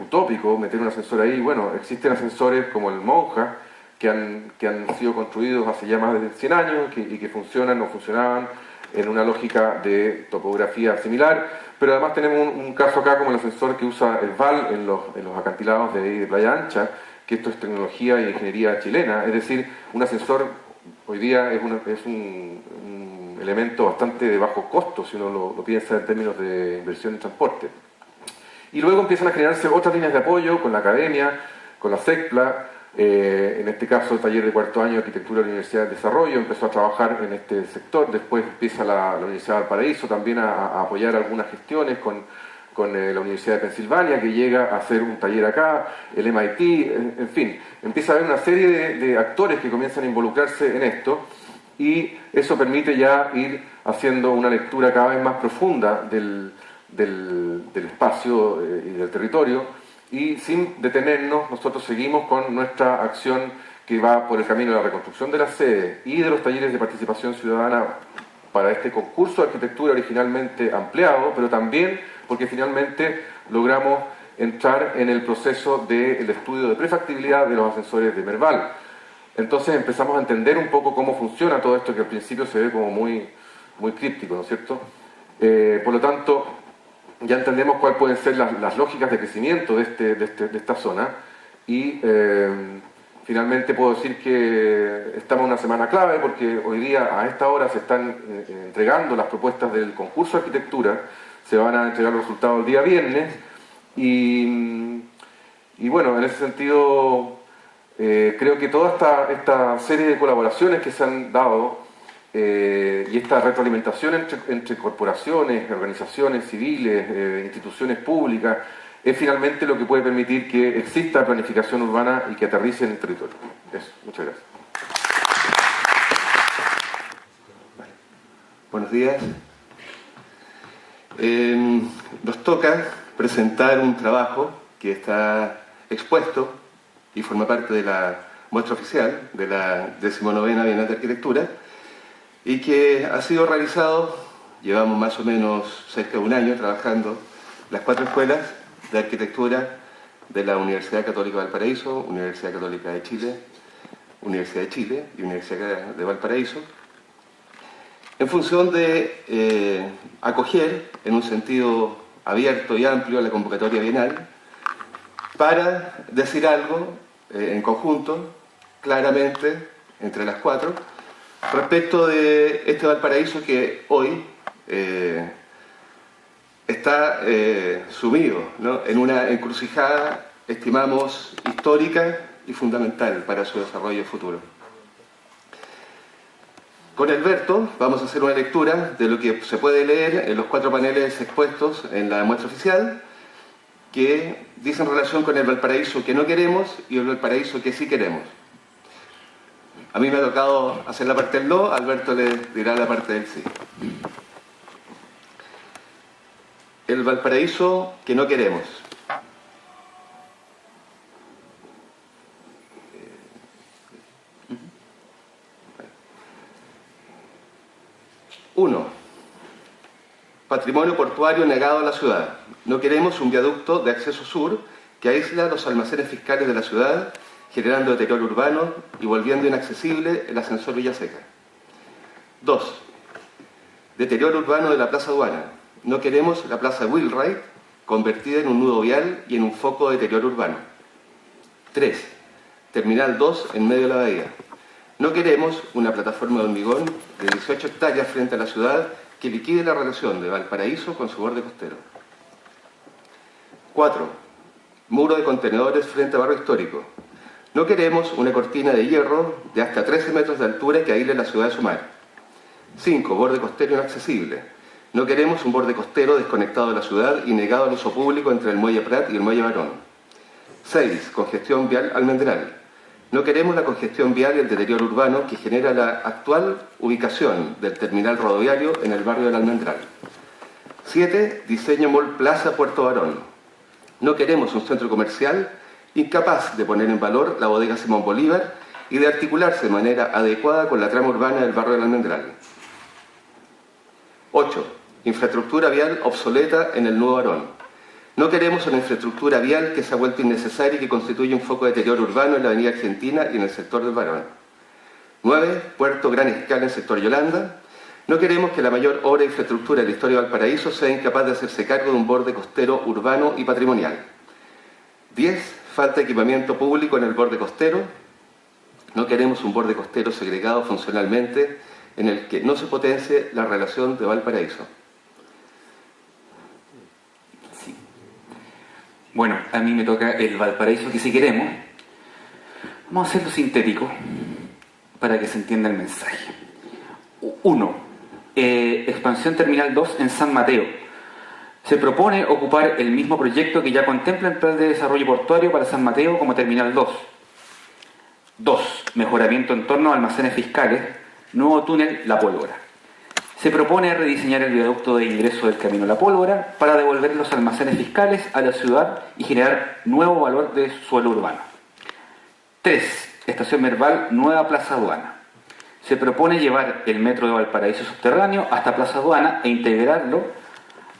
utópico, meter un ascensor ahí. Bueno, existen ascensores como el Monja que han sido construidos hace ya más de 100 años y que funcionan o funcionaban en una lógica de topografía similar, pero además tenemos un caso acá como el ascensor que usa el VAL en los acantilados de Playa Ancha, que esto es tecnología y ingeniería chilena, es decir, un ascensor hoy día es un elemento bastante de bajo costo si uno lo piensa en términos de inversión en transporte. Y luego empiezan a generarse otras líneas de apoyo con la academia, con la SECPLA, en este caso el taller de cuarto año de arquitectura de la Universidad de Desarrollo empezó a trabajar en este sector, después empieza la Universidad de Valparaíso también a apoyar algunas gestiones con la Universidad de Pensilvania, que llega a hacer un taller acá, el MIT, en fin, empieza a haber una serie de actores que comienzan a involucrarse en esto, y eso permite ya ir haciendo una lectura cada vez más profunda del espacio y del territorio, y sin detenernos nosotros seguimos con nuestra acción que va por el camino de la reconstrucción de las sedes y de los talleres de participación ciudadana para este concurso de arquitectura originalmente ampliado, pero también porque finalmente logramos entrar en el proceso del estudio de prefactibilidad de los ascensores de Merval. Entonces empezamos a entender un poco cómo funciona todo esto que al principio se ve como muy críptico, ¿no es cierto? Por lo tanto, ya entendemos cuáles pueden ser las lógicas de crecimiento de esta zona y finalmente puedo decir que estamos en una semana clave porque hoy día a esta hora se están entregando las propuestas del concurso de arquitectura, se van a entregar los resultados el día viernes y bueno, en ese sentido creo que toda esta serie de colaboraciones que se han dado y esta retroalimentación entre corporaciones, organizaciones civiles, instituciones públicas, es finalmente lo que puede permitir que exista planificación urbana y que aterrice en el territorio. Eso, muchas gracias. Buenos días. Nos toca presentar un trabajo que está expuesto y forma parte de la muestra oficial de la 19ª Bienal de Arquitectura y que ha sido realizado, llevamos más o menos cerca de un año trabajando las 4 escuelas de arquitectura de la Universidad Católica de Valparaíso, Universidad Católica de Chile, Universidad de Chile y Universidad de Valparaíso, en función de acoger en un sentido abierto y amplio la convocatoria bienal para decir algo en conjunto, claramente, entre las 4, respecto de este Valparaíso que hoy está sumido, ¿no?, en una encrucijada, estimamos, histórica y fundamental para su desarrollo futuro. Con Alberto vamos a hacer una lectura de lo que se puede leer en los 4 paneles expuestos en la muestra oficial, que dicen relación con el Valparaíso que no queremos y el Valparaíso que sí queremos. A mí me ha tocado hacer la parte del no, Alberto le dirá la parte del sí. El Valparaíso que no queremos. Uno, patrimonio portuario negado a la ciudad. No queremos un viaducto de acceso sur que aísla los almacenes fiscales de la ciudad, generando deterioro urbano y volviendo inaccesible el ascensor Villaseca. 2. Deterioro urbano de la Plaza Aduana. No queremos la Plaza Wheelwright convertida en un nudo vial y en un foco de deterioro urbano. 3. Terminal 2 en medio de la bahía. No queremos una plataforma de hormigón de 18 hectáreas frente a la ciudad que liquide la relación de Valparaíso con su borde costero. 4. Muro de contenedores frente a Barrio Histórico. No queremos una cortina de hierro de hasta 13 metros de altura que aísle la ciudad de su mar. 5. Borde costero inaccesible. No queremos un borde costero desconectado de la ciudad y negado al uso público entre el Muelle Prat y el Muelle Barón. 6. Congestión vial almendral. No queremos la congestión vial y el deterioro urbano que genera la actual ubicación del terminal rodoviario en el barrio del Almendral. 7. Diseño Mall Plaza Puerto Barón. No queremos un centro comercial incapaz de poner en valor la bodega Simón Bolívar y de articularse de manera adecuada con la trama urbana del barrio del Almendral. 8. Infraestructura vial obsoleta en el Nuevo Barón. No queremos una infraestructura vial que se ha vuelto innecesaria y que constituye un foco de deterioro urbano en la avenida Argentina y en el sector del Barón. 9. Puerto gran escala en el sector Yolanda. No queremos que la mayor obra de infraestructura de la historia de Valparaíso sea incapaz de hacerse cargo de un borde costero urbano y patrimonial. 10. Falta de equipamiento público en el borde costero. No queremos un borde costero segregado funcionalmente en el que no se potencie la relación de Valparaíso. Sí. Bueno, a mí me toca el Valparaíso que sí queremos. Vamos a hacerlo sintético para que se entienda el mensaje. 1. Expansión Terminal 2 en San Mateo. Se propone ocupar el mismo proyecto que ya contempla el Plan de Desarrollo Portuario para San Mateo como Terminal 2. 2. Mejoramiento en torno a almacenes fiscales. Nuevo túnel La Pólvora. Se propone rediseñar el viaducto de ingreso del Camino La Pólvora para devolver los almacenes fiscales a la ciudad y generar nuevo valor de suelo urbano. 3. Estación Merval Nueva Plaza Aduana. Se propone llevar el metro de Valparaíso subterráneo hasta Plaza Aduana e integrarlo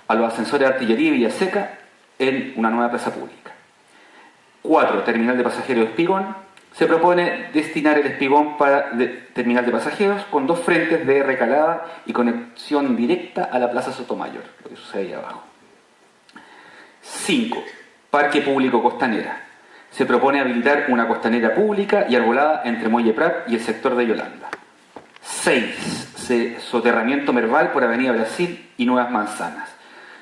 a los ascensores de Artillería y Villaseca en una nueva plaza pública. 4. Terminal de pasajeros Espigón. Se propone destinar el Espigón para terminal de pasajeros con 2 frentes de recalada y conexión directa a la Plaza Sotomayor, lo que sucede ahí abajo. 5. Parque Público Costanera. Se propone habilitar una costanera pública y arbolada entre Muelle Prat y el sector de Yolanda. 6. Soterramiento Merval por Avenida Brasil y Nuevas Manzanas.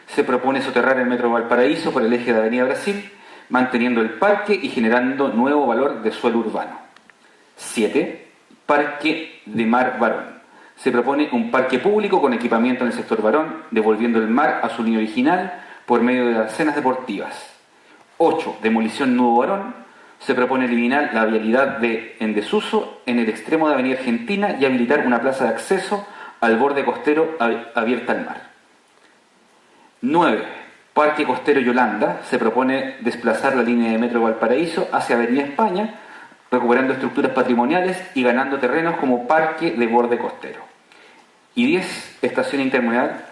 Se propone soterrar el metro de Valparaíso por el eje de Avenida Brasil, manteniendo el parque y generando nuevo valor de suelo urbano. 7. Parque de Mar Barón. Se propone un parque público con equipamiento en el sector Barón, devolviendo el mar a su línea original por medio de arcenas deportivas. 8. Demolición Nuevo Barón. Se propone eliminar la vialidad en desuso en el extremo de Avenida Argentina y habilitar una plaza de acceso al borde costero abierta al mar. 9. Parque Costero Yolanda. Se propone desplazar la línea de metro de Valparaíso hacia Avenida España, recuperando estructuras patrimoniales y ganando terrenos como parque de borde costero. Y 10. Estación intermodal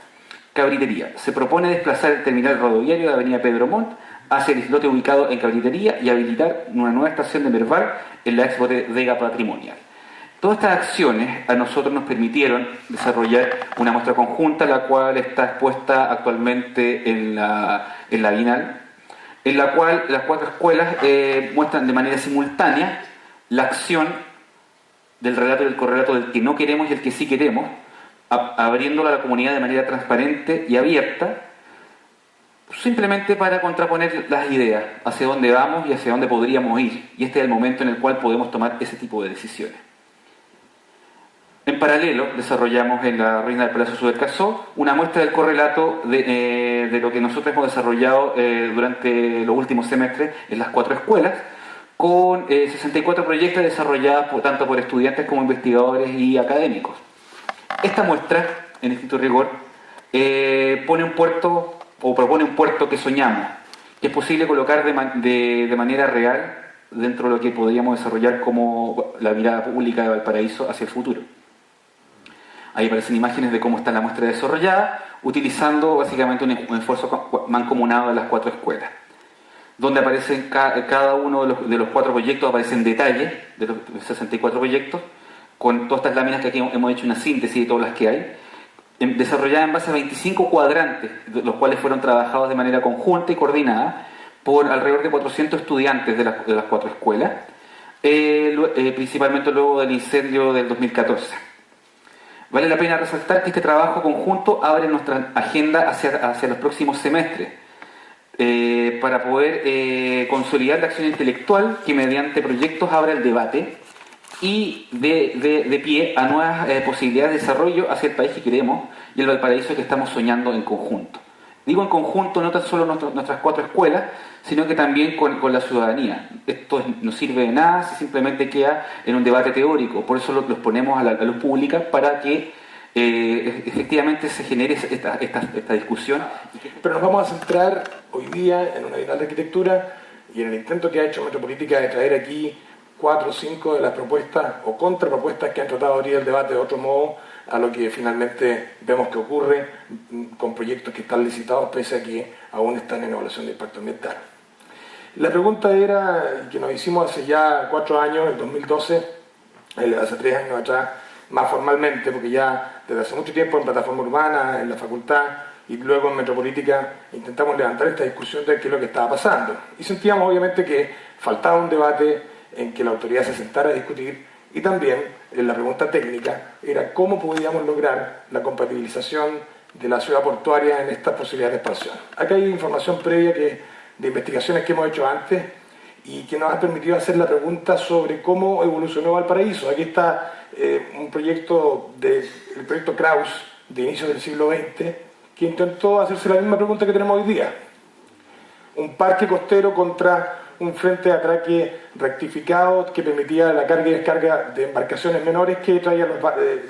Cabritería. Se propone desplazar el terminal rodoviario de Avenida Pedro Montt hacia el islote ubicado en Cabritería y habilitar una nueva estación de Merval en la ex bodega patrimonial. Todas estas acciones a nosotros nos permitieron desarrollar una muestra conjunta, la cual está expuesta actualmente en la Bienal, en la cual las 4 escuelas muestran de manera simultánea la acción del relato y del correlato del que no queremos y el que sí queremos, abriéndolo a la comunidad de manera transparente y abierta, simplemente para contraponer las ideas, hacia dónde vamos y hacia dónde podríamos ir. Y este es el momento en el cual podemos tomar ese tipo de decisiones. En paralelo, desarrollamos en la Reina del Palacio Subercasó una muestra del correlato de lo que nosotros hemos desarrollado durante los últimos semestres en las 4 escuelas, con 64 proyectos desarrollados tanto por estudiantes como investigadores y académicos. Esta muestra, en estricto rigor, propone un puerto que soñamos, que es posible colocar de manera real dentro de lo que podríamos desarrollar como la mirada pública de Valparaíso hacia el futuro. Ahí aparecen imágenes de cómo está la muestra desarrollada, utilizando básicamente un esfuerzo mancomunado de las 4 escuelas, donde aparecen cada uno de los 4 proyectos, aparecen detalles de los 64 proyectos, con todas estas láminas que aquí hemos hecho una síntesis de todas las que hay, desarrollada en base a 25 cuadrantes, los cuales fueron trabajados de manera conjunta y coordinada por alrededor de 400 estudiantes de las 4 escuelas, principalmente luego del incendio del 2014. Vale la pena resaltar que este trabajo conjunto abre nuestra agenda hacia los próximos semestres, para poder consolidar la acción intelectual que mediante proyectos abra el debate y de pie a nuevas posibilidades de desarrollo hacia el país que queremos y el Valparaíso que estamos soñando en conjunto. Digo en conjunto, no tan solo nuestras 4 escuelas, sino que también con la ciudadanía. Esto no sirve de nada si simplemente queda en un debate teórico. Por eso los ponemos a la luz pública para que efectivamente se genere esta discusión. Pero nos vamos a centrar hoy día en una Bienal de Arquitectura y en el intento que ha hecho Metropolítica de traer aquí 4 o 5 de las propuestas o contrapropuestas que han tratado de abrir el debate de otro modo a lo que finalmente vemos que ocurre con proyectos que están licitados pese a que aún están en evaluación de impacto ambiental. La pregunta era, que nos hicimos hace ya 4 años, en 2012, hace 3 años atrás, más formalmente, porque ya desde hace mucho tiempo en Plataforma Urbana, en la facultad y luego en Metropolítica intentamos levantar esta discusión de qué es lo que estaba pasando. Y sentíamos obviamente que faltaba un debate en que la autoridad se sentara a discutir y también la pregunta técnica era cómo podíamos lograr la compatibilización de la ciudad portuaria en estas posibilidades de expansión. Acá hay información previa de investigaciones que hemos hecho antes y que nos ha permitido hacer la pregunta sobre cómo evolucionó Valparaíso. Aquí está un proyecto, el proyecto Kraus de inicios del siglo XX, que intentó hacerse la misma pregunta que tenemos hoy día. Un parque costero contra un frente de atraque rectificado que permitía la carga y descarga de embarcaciones menores que traían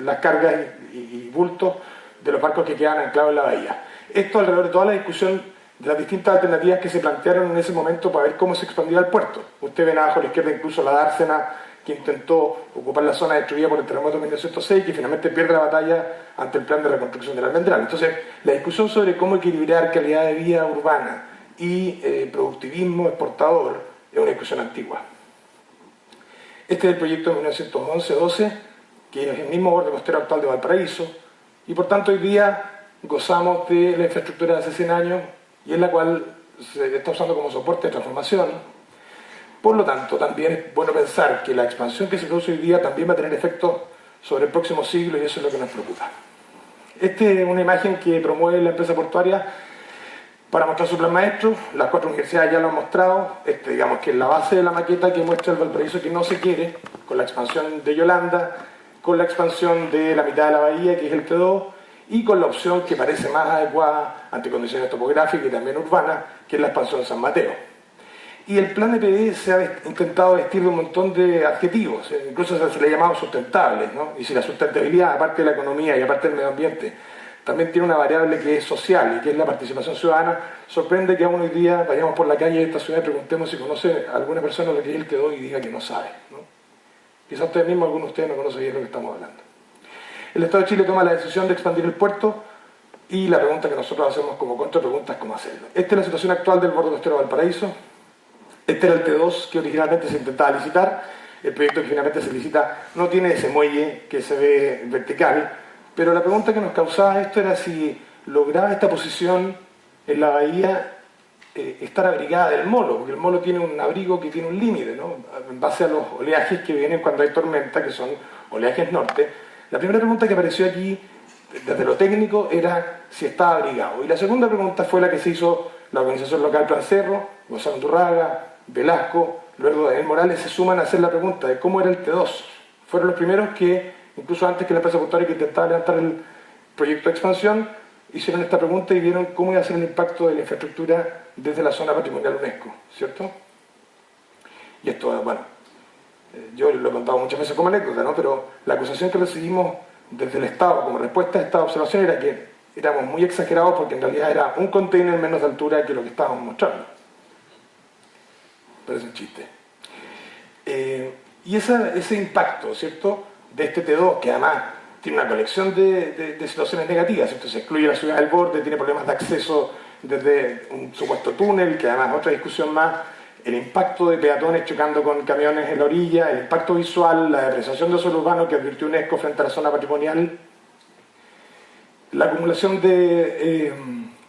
las cargas y bultos de los barcos que quedaban anclados en la bahía. Esto alrededor de toda la discusión de las distintas alternativas que se plantearon en ese momento para ver cómo se expandía el puerto. Usted ven abajo a la izquierda incluso la dársena que intentó ocupar la zona destruida por el terremoto de 1906 y que finalmente pierde la batalla ante el plan de reconstrucción del Almendral. Entonces, la discusión sobre cómo equilibrar calidad de vida urbana y productivismo exportador es una discusión antigua. Este es el proyecto de 1911-12, que es el mismo borde costero actual de Valparaíso, y por tanto hoy día gozamos de la infraestructura de hace 100 años y en la cual se está usando como soporte de transformación. Por lo tanto, también es bueno pensar que la expansión que se produce hoy día también va a tener efectos sobre el próximo siglo y eso es lo que nos preocupa. Esta es una imagen que promueve la empresa portuaria para mostrar su plan maestro. Las 4 universidades ya lo han mostrado. Digamos que es la base de la maqueta que muestra el Valparaíso que no se quiere, con la expansión de Yolanda, con la expansión de la mitad de la bahía, que es el T2, y con la opción que parece más adecuada ante condiciones topográficas y también urbanas, que es la expansión de San Mateo. Y el plan EPD se ha intentado vestir de un montón de adjetivos, incluso se le ha llamado sustentable, ¿no? Y si la sustentabilidad, aparte de la economía y aparte del medio ambiente, también tiene una variable que es social y que es la participación ciudadana, sorprende que aún hoy día vayamos por la calle de esta ciudad y preguntemos si conoce a alguna persona lo que es el T2 y diga que no sabe, ¿no? Quizás ustedes mismos, algunos de ustedes no conocen bien lo que estamos hablando. El Estado de Chile toma la decisión de expandir el puerto y la pregunta que nosotros hacemos como contrapregunta es cómo hacerlo. Esta es la situación actual del borde costero de Valparaíso. Este era el T2 que originalmente se intentaba licitar. El proyecto que finalmente se licita no tiene ese muelle que se ve vertical, pero la pregunta que nos causaba esto era si lograba esta posición en la bahía estar abrigada del molo, porque el molo tiene un abrigo que tiene un límite, ¿no? En base a los oleajes que vienen cuando hay tormenta, que son oleajes norte. La primera pregunta que apareció aquí, desde lo técnico, era si estaba abrigado. Y la segunda pregunta fue la que se hizo la organización local Plan Cerro, Gonzalo Andurraga, Velasco, luego Daniel Morales, se suman a hacer la pregunta de cómo era el T2. Fueron los primeros que, incluso antes que la empresa portuaria que intentaba levantar el proyecto de expansión, hicieron esta pregunta y vieron cómo iba a ser el impacto de la infraestructura desde la zona patrimonial UNESCO, ¿cierto? Y esto, bueno, yo lo he contado muchas veces como anécdota, ¿no? Pero la acusación que recibimos desde el Estado como respuesta a esta observación era que éramos muy exagerados porque en realidad era un container menos de altura que lo que estábamos mostrando. Pero es un chiste. Y ese impacto, ¿cierto?, de este T2, que además tiene una colección de situaciones negativas, ¿cierto? Se excluye la ciudad del borde, tiene problemas de acceso desde un supuesto túnel, que además otra discusión más, el impacto de peatones chocando con camiones en la orilla, el impacto visual, la depreciación de suelo urbano que advirtió UNESCO frente a la zona patrimonial, la acumulación de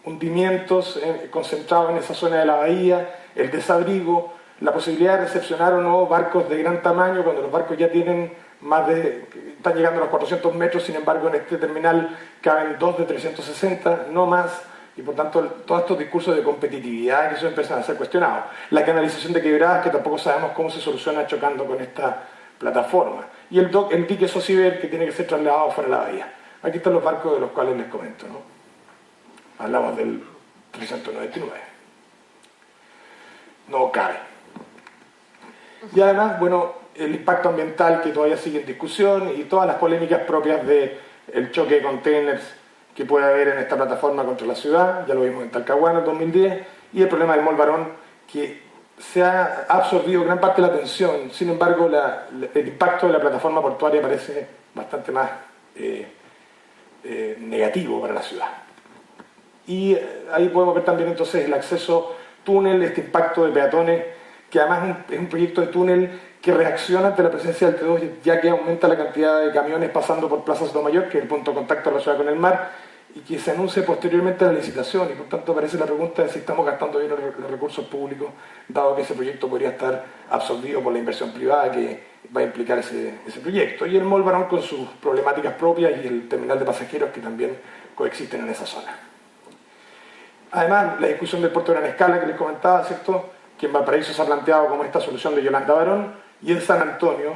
hundimientos concentrados en esa zona de la bahía, el desabrigo, la posibilidad de recepcionar o no barcos de gran tamaño cuando los barcos ya tienen están llegando a los 400 metros, sin embargo en este terminal caben 2 de 360, no más, y por tanto todos estos discursos de competitividad que eso empiezan a ser cuestionados. La canalización de quebradas que tampoco sabemos cómo se soluciona chocando con esta plataforma. Y el dique Sociver que tiene que ser trasladado fuera de la bahía. Aquí están los barcos de los cuales les comento, ¿no? Hablamos del 399. No cabe. Y además, bueno, el impacto ambiental que todavía sigue en discusión y todas las polémicas propias del choque de containers que puede haber en esta plataforma contra la ciudad, ya lo vimos en Talcahuano en 2010, y el problema del Mall Barón, que se ha absorbido gran parte de la atención. Sin embargo, el impacto de la plataforma portuaria parece bastante más negativo para la ciudad. Y ahí podemos ver también entonces el acceso túnel, este impacto de peatones, que además es un proyecto de túnel que reacciona ante la presencia del T2, ya que aumenta la cantidad de camiones pasando por Plaza Sotomayor, que es el punto de contacto de la ciudad con el mar, y que se anuncie posteriormente a la licitación, y por tanto aparece la pregunta de si estamos gastando bien los recursos públicos, dado que ese proyecto podría estar absorbido por la inversión privada que va a implicar ese proyecto. Y el Mall Barón con sus problemáticas propias y el terminal de pasajeros que también coexisten en esa zona. Además, la discusión del puerto de gran escala que les comentaba, ¿cierto?, que en Valparaíso se ha planteado como esta solución de Yolanda Barón, y en San Antonio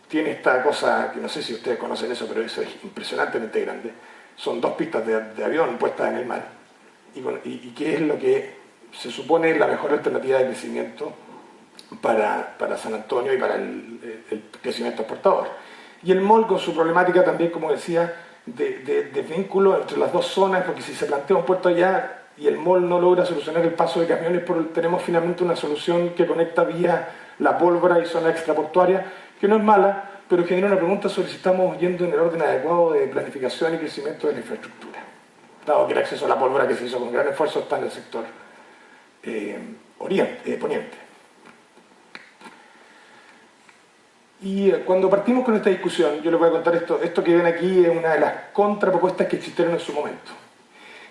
tiene esta cosa, que no sé si ustedes conocen eso, pero eso es impresionantemente grande. Son 2 pistas de avión puestas en el mar, y que es lo que se supone la mejor alternativa de crecimiento para San Antonio y para el crecimiento exportador. Y el mall con su problemática también, como decía, de vínculo entre las dos zonas, porque si se plantea un puerto allá y el mall no logra solucionar el paso de camiones, tenemos finalmente una solución que conecta vía La Pólvora y zona extraportuaria, que no es mala, pero genera una pregunta sobre si estamos yendo en el orden adecuado de planificación y crecimiento de la infraestructura, dado que el acceso a La Pólvora, que se hizo con gran esfuerzo, está en el sector poniente. Y cuando partimos con esta discusión, yo les voy a contar esto que ven aquí es una de las contrapropuestas que existieron en su momento.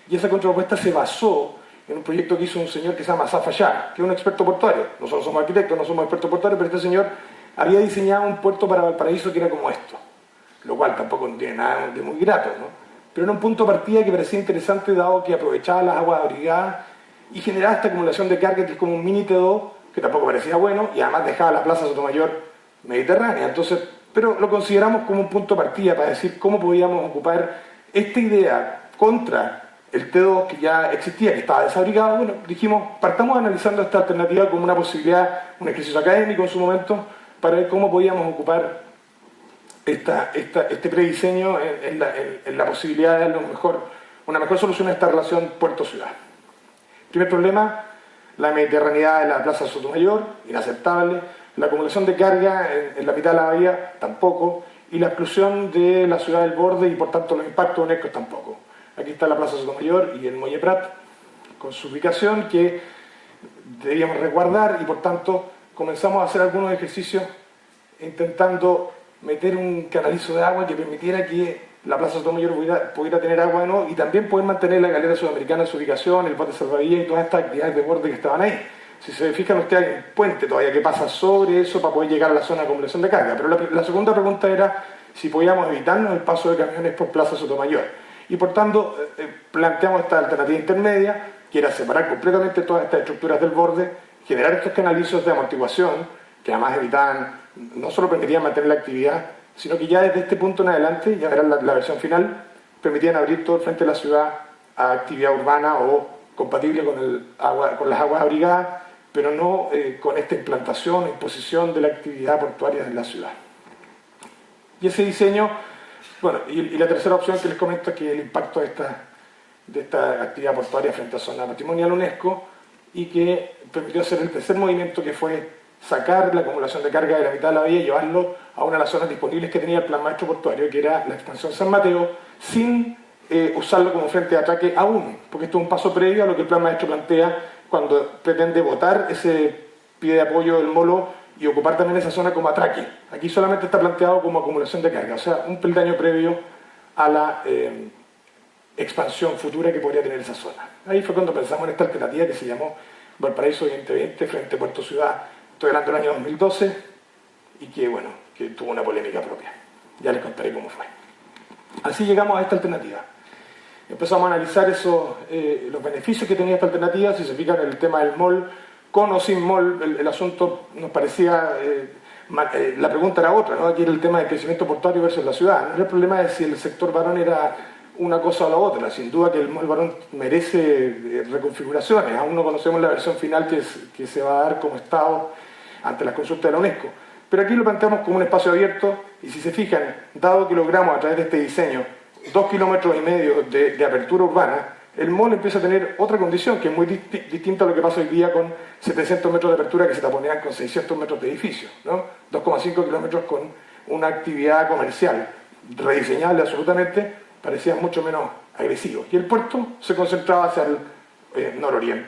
Y esa contrapropuesta se basó en un proyecto que hizo un señor que se llama Asaf Ayar, que es un experto portuario. Nosotros somos arquitectos, no somos expertos portuarios, pero este señor había diseñado un puerto para Valparaíso que era como esto, lo cual tampoco no tiene nada de muy grato, ¿no? Pero era un punto de partida que parecía interesante, dado que aprovechaba las aguas abrigadas y generaba esta acumulación de carga que es como un mini T2, que tampoco parecía bueno, y además dejaba la Plaza Sotomayor mediterránea. Entonces, pero lo consideramos como un punto de partida para decir cómo podíamos ocupar esta idea contra el T2 que ya existía, que estaba desabrigado. Bueno, dijimos, partamos analizando esta alternativa como una posibilidad, un ejercicio académico en su momento, para ver cómo podíamos ocupar este prediseño en la posibilidad de darle una mejor solución a esta relación puerto-ciudad. Primer problema, la mediterraneidad de la Plaza Sotomayor, inaceptable. La acumulación de carga en la mitad de la bahía, tampoco. Y la exclusión de la ciudad del borde y por tanto los impactos en ECOS, tampoco. Aquí está la Plaza Sotomayor y el Muelle Prat, con su ubicación que debíamos resguardar, y por tanto comenzamos a hacer algunos ejercicios intentando meter un canalizo de agua que permitiera que la Plaza Sotomayor pudiera tener agua de nuevo, y también poder mantener la galera sudamericana en su ubicación, el bote salvavidas y todas estas actividades de borde que estaban ahí. Si se fijan ustedes, hay un puente todavía que pasa sobre eso para poder llegar a la zona de acumulación de carga. Pero la segunda pregunta era si podíamos evitarnos el paso de camiones por Plaza Sotomayor. Y por tanto, planteamos esta alternativa intermedia, que era separar completamente todas estas estructuras del borde, generar estos canalizos de amortiguación, que además evitaban, no solo permitían mantener la actividad, sino que ya desde este punto en adelante, ya verán la versión final, permitían abrir todo el frente de la ciudad a actividad urbana o compatible con las aguas abrigadas, pero no con esta implantación o imposición de la actividad portuaria en la ciudad. Y ese diseño, bueno, y la tercera opción que les comento es que el impacto de esta actividad portuaria frente a zona patrimonial UNESCO, y que permitió hacer el tercer movimiento, que fue sacar la acumulación de carga de la mitad de la bahía y llevarlo a una de las zonas disponibles que tenía el plan maestro portuario, que era la expansión San Mateo, sin usarlo como frente de ataque aún, porque esto es un paso previo a lo que el plan maestro plantea cuando pretende botar ese pie de apoyo del molo y ocupar también esa zona como atraque. Aquí solamente está planteado como acumulación de carga, o sea, un peldaño previo a la expansión futura que podría tener esa zona. Ahí fue cuando pensamos en esta alternativa que se llamó Valparaíso 2020 frente a Puerto Ciudad. Estoy hablando del año 2012, y que, bueno, que tuvo una polémica propia. Ya les contaré cómo fue. Así llegamos a esta alternativa. Empezamos a analizar los beneficios que tenía esta alternativa. Si se fijan en el tema del mall, con o sin mall, el asunto nos parecía... la pregunta era otra, ¿no? Aquí era el tema del crecimiento portuario versus la ciudad. No era el problema de si el sector varón era una cosa o la otra. Sin duda que el Mall Barón merece reconfiguraciones. Aún no conocemos la versión final que se va a dar como Estado ante las consultas de la UNESCO. Pero aquí lo planteamos como un espacio abierto y si se fijan, dado que logramos a través de este diseño 2,5 kilómetros de apertura urbana, el mall empieza a tener otra condición que es muy distinta a lo que pasa hoy día con 700 metros de apertura que se taponean con 600 metros de edificio, ¿no? 2,5 kilómetros con una actividad comercial rediseñable absolutamente, parecía mucho menos agresivo. Y el puerto se concentraba hacia el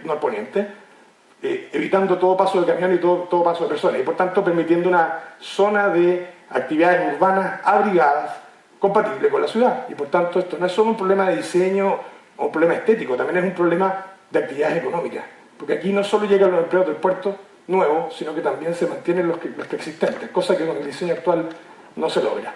norponiente, evitando todo paso de camión y todo paso de personas, y por tanto permitiendo una zona de actividades urbanas abrigadas, compatible con la ciudad. Y por tanto esto no es solo un problema de diseño o un problema estético, también es un problema de actividades económicas. Porque aquí no solo llegan los empleos del puerto nuevos, sino que también se mantienen los que existentes, cosa que con el diseño actual no se logra.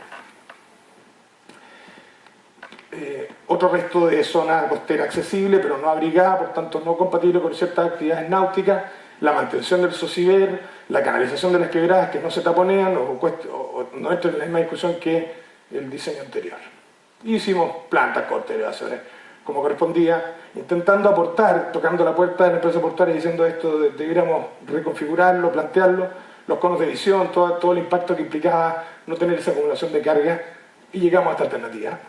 Otro resto de zona costera accesible, pero no abrigada, por tanto no compatible con ciertas actividades náuticas, la mantención del sosiver, la canalización de las quebradas que no se taponean o no entran en la misma discusión que el diseño anterior. Y hicimos plantas, cortes, elevaciones, como correspondía, intentando aportar, tocando la puerta de la empresa portuaria diciendo esto, debiéramos reconfigurarlo, plantearlo, los conos de visión, todo el impacto que implicaba no tener esa acumulación de carga, y llegamos a esta alternativa.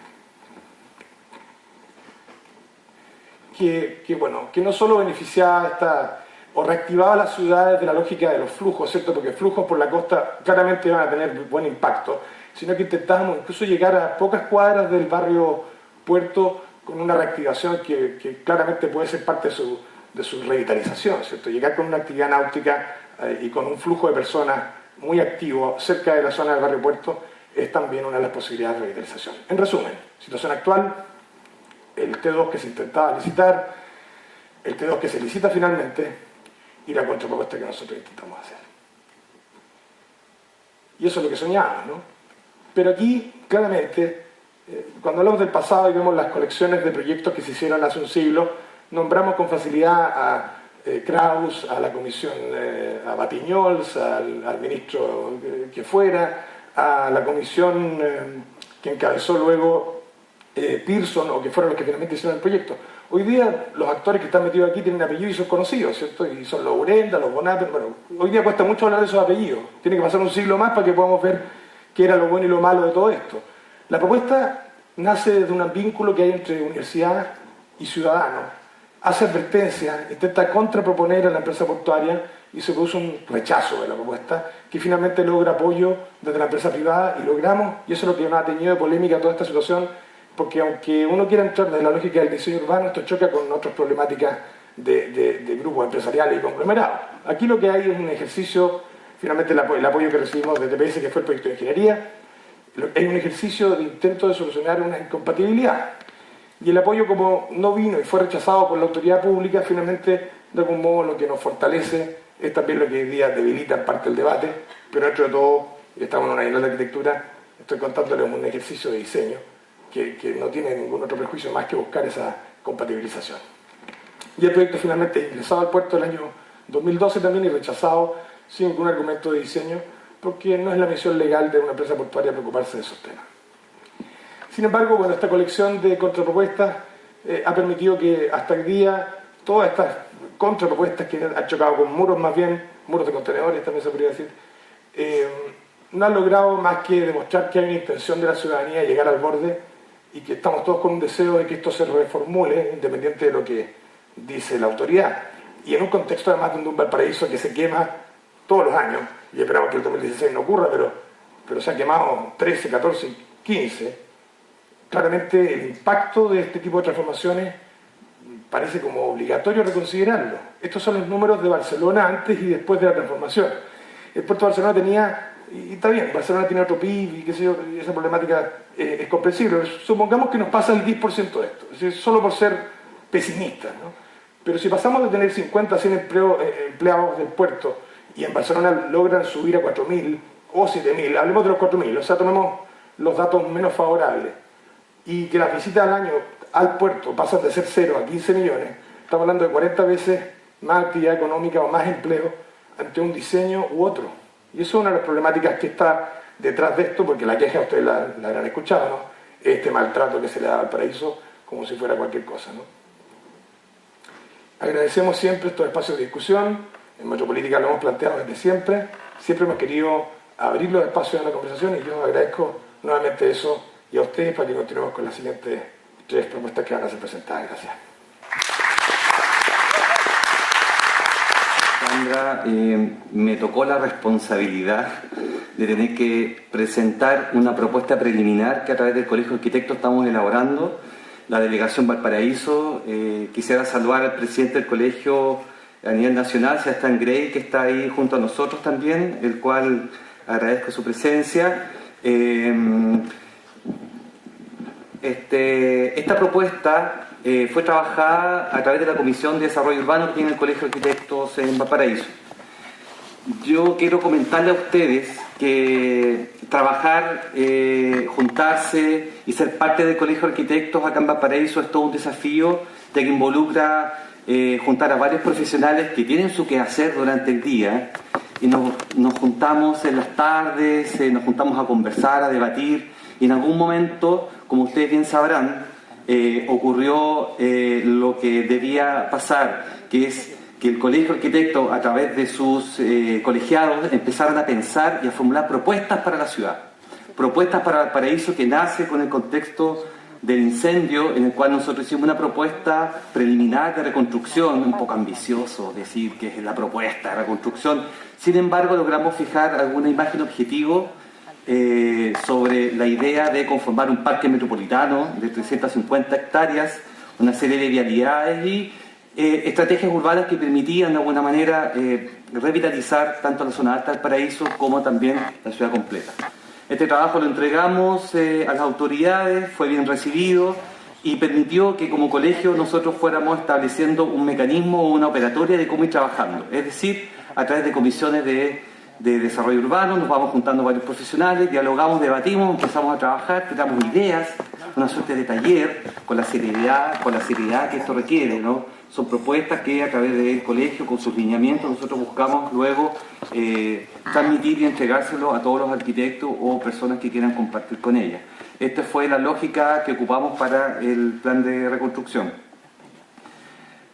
Que no solo beneficiaba o reactivaba las ciudades de la lógica de los flujos, ¿cierto? Porque flujos por la costa claramente van a tener buen impacto, sino que intentábamos incluso llegar a pocas cuadras del barrio Puerto con una reactivación que claramente puede ser parte de su revitalización, ¿cierto? Llegar con una actividad náutica y con un flujo de personas muy activo cerca de la zona del barrio Puerto es también una de las posibilidades de revitalización. En resumen, situación actual, el T2 que se intentaba licitar, el T2 que se licita finalmente y la contrapropuesta que nosotros intentamos hacer. Y eso es lo que soñábamos, ¿no? Pero aquí, claramente, cuando hablamos del pasado y vemos las colecciones de proyectos que se hicieron hace un siglo, nombramos con facilidad a Kraus, a la comisión, a Batiñols, al ministro que fuera, a la comisión que encabezó luego Pearson, o que fueron los que finalmente hicieron el proyecto. Hoy día los actores que están metidos aquí tienen apellidos y son conocidos, ¿cierto? Y son los Urenda, los Bonapen, bueno, hoy día cuesta mucho hablar de esos apellidos. Tiene que pasar un siglo más para que podamos ver qué era lo bueno y lo malo de todo esto. La propuesta nace de un vínculo que hay entre universidad y ciudadano. Hace advertencias, intenta contraproponer a la empresa portuaria y se produce un rechazo de la propuesta que finalmente logra apoyo desde la empresa privada y logramos, y eso es lo que nos ha tenido de polémica toda esta situación, porque aunque uno quiera entrar desde la lógica del diseño urbano, esto choca con otras problemáticas de grupos empresariales y conglomerados. Aquí lo que hay es un ejercicio, finalmente el apoyo que recibimos de TPS, que fue el proyecto de ingeniería, hay un ejercicio de intento de solucionar una incompatibilidad. Y el apoyo, como no vino y fue rechazado por la autoridad pública, finalmente, de algún modo, lo que nos fortalece es también lo que hoy día debilita en parte el debate, pero dentro de todo, estamos en una isla de arquitectura, estoy contándoles un ejercicio de diseño que no tiene ningún otro prejuicio más que buscar esa compatibilización. Y el proyecto finalmente ingresado al puerto el año 2012 también y rechazado sin ningún argumento de diseño, porque no es la misión legal de una empresa portuaria preocuparse de esos temas. Sin embargo, bueno, esta colección de contrapropuestas ha permitido que hasta el día todas estas contrapropuestas que han chocado con muros, más bien muros de contenedores también se podría decir, no han logrado más que demostrar que hay una intención de la ciudadanía de llegar al borde y que estamos todos con un deseo de que esto se reformule independiente de lo que dice la autoridad. Y en un contexto además de un Valparaíso que se quema todos los años, y esperamos que el 2016 no ocurra, pero se ha quemado 13, 14, 15, claramente el impacto de este tipo de transformaciones parece como obligatorio reconsiderarlo. Estos son los números de Barcelona antes y después de la transformación. El puerto de Barcelona tenía, y está bien, Barcelona tiene otro PIB y qué sé yo, y esa problemática es comprensible, pero supongamos que nos pasa el 10% de esto, es decir, solo por ser pesimistas, ¿no? Pero si pasamos de tener 50 a 100 empleados del puerto y en Barcelona logran subir a 4.000 o 7.000, hablemos de los 4.000, o sea, tomemos los datos menos favorables, y que las visitas al año al puerto pasan de ser 0 a 15 millones, estamos hablando de 40 veces más actividad económica o más empleo ante un diseño u otro. Y eso es una de las problemáticas que está detrás de esto, porque la queja ustedes la habrán escuchado, ¿no? este maltrato que se le da al paraíso como si fuera cualquier cosa, ¿no? Agradecemos siempre estos espacios de discusión. En Metropolítica lo hemos planteado desde siempre. Siempre hemos querido abrir los espacios de la conversación y yo agradezco nuevamente eso y a ustedes para que continuemos con las siguientes 3 propuestas que van a ser presentadas. Gracias. Sandra, me tocó la responsabilidad de tener que presentar una propuesta preliminar que a través del Colegio de Arquitectos estamos elaborando. La delegación Valparaíso, quisiera saludar al presidente del colegio a nivel nacional, Sebastián Grey, que está ahí junto a nosotros también, el cual agradezco su presencia. Esta propuesta fue trabajada a través de la Comisión de Desarrollo Urbano que tiene el Colegio de Arquitectos en Valparaíso. Yo quiero comentarle a ustedes que trabajar, juntarse y ser parte del Colegio de Arquitectos acá en Valparaíso es todo un desafío, ya que involucra juntar a varios profesionales que tienen su quehacer durante el día y nos juntamos en las tardes, nos juntamos a conversar, a debatir y en algún momento, como ustedes bien sabrán, ocurrió lo que debía pasar, que es que el Colegio de Arquitectos, a través de sus colegiados, empezaron a pensar y a formular propuestas para la ciudad. Propuestas para Valparaíso que nace con el contexto del incendio, en el cual nosotros hicimos una propuesta preliminar de reconstrucción, un poco ambicioso decir que es la propuesta de reconstrucción. Sin embargo, logramos fijar alguna imagen objetivo sobre la idea de conformar un parque metropolitano de 350 hectáreas, una serie de vialidades y estrategias urbanas que permitían de alguna manera revitalizar tanto la zona alta del Paraíso como también la ciudad completa. Este trabajo lo entregamos a las autoridades, fue bien recibido y permitió que como colegio nosotros fuéramos estableciendo un mecanismo o una operatoria de cómo ir trabajando, es decir, a través de comisiones de desarrollo urbano, nos vamos juntando varios profesionales, dialogamos, debatimos, empezamos a trabajar, damos ideas, una suerte de taller con la seriedad que esto requiere, ¿no? Son propuestas que a través del colegio, con sus lineamientos, nosotros buscamos luego transmitir y entregárselo a todos los arquitectos o personas que quieran compartir con ellas. Esta fue la lógica que ocupamos para el plan de reconstrucción.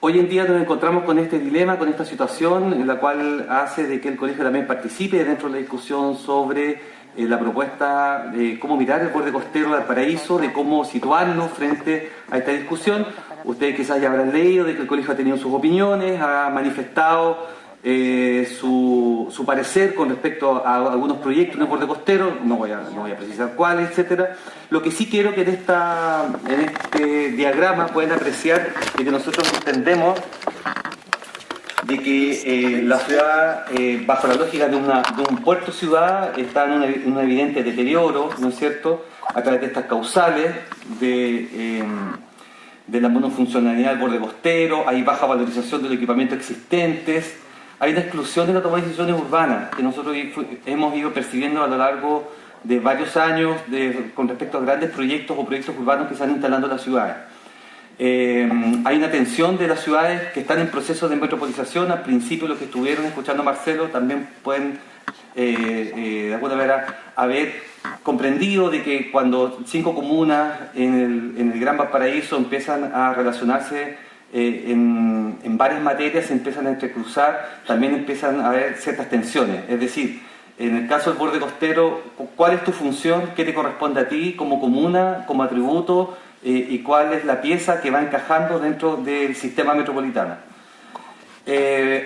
Hoy en día nos encontramos con este dilema, con esta situación, en la cual hace de que el colegio también participe dentro de la discusión sobre la propuesta de cómo mirar el borde costero del Paraíso, de cómo situarnos frente a esta discusión. Ustedes quizás ya habrán leído de que el colegio ha tenido sus opiniones, ha manifestado su parecer con respecto a algunos proyectos en el borde costero, no voy a precisar cuáles, etcétera. Lo que sí quiero que en este diagrama puedan apreciar es que nosotros entendemos de que la ciudad, bajo la lógica de un puerto ciudad, está en un evidente deterioro, ¿no es cierto?, a través de estas causales de la monofuncionalidad del borde costero, hay baja valorización de los equipamientos existentes, hay una exclusión de la toma de decisiones urbanas que nosotros hemos ido percibiendo a lo largo de varios años con respecto a grandes proyectos o proyectos urbanos que se han instalando en las ciudades. Hay una tensión de las ciudades que están en proceso de metropolización. Al principio, los que estuvieron escuchando a Marcelo también pueden de alguna manera haber comprendido de que cuando 5 comunas en el Gran Valparaíso empiezan a relacionarse en varias materias, se empiezan a entrecruzar, también empiezan a haber ciertas tensiones. Es decir, en el caso del borde costero, ¿cuál es tu función? ¿Qué te corresponde a ti como comuna, como atributo? Y cuál es la pieza que va encajando dentro del sistema metropolitano.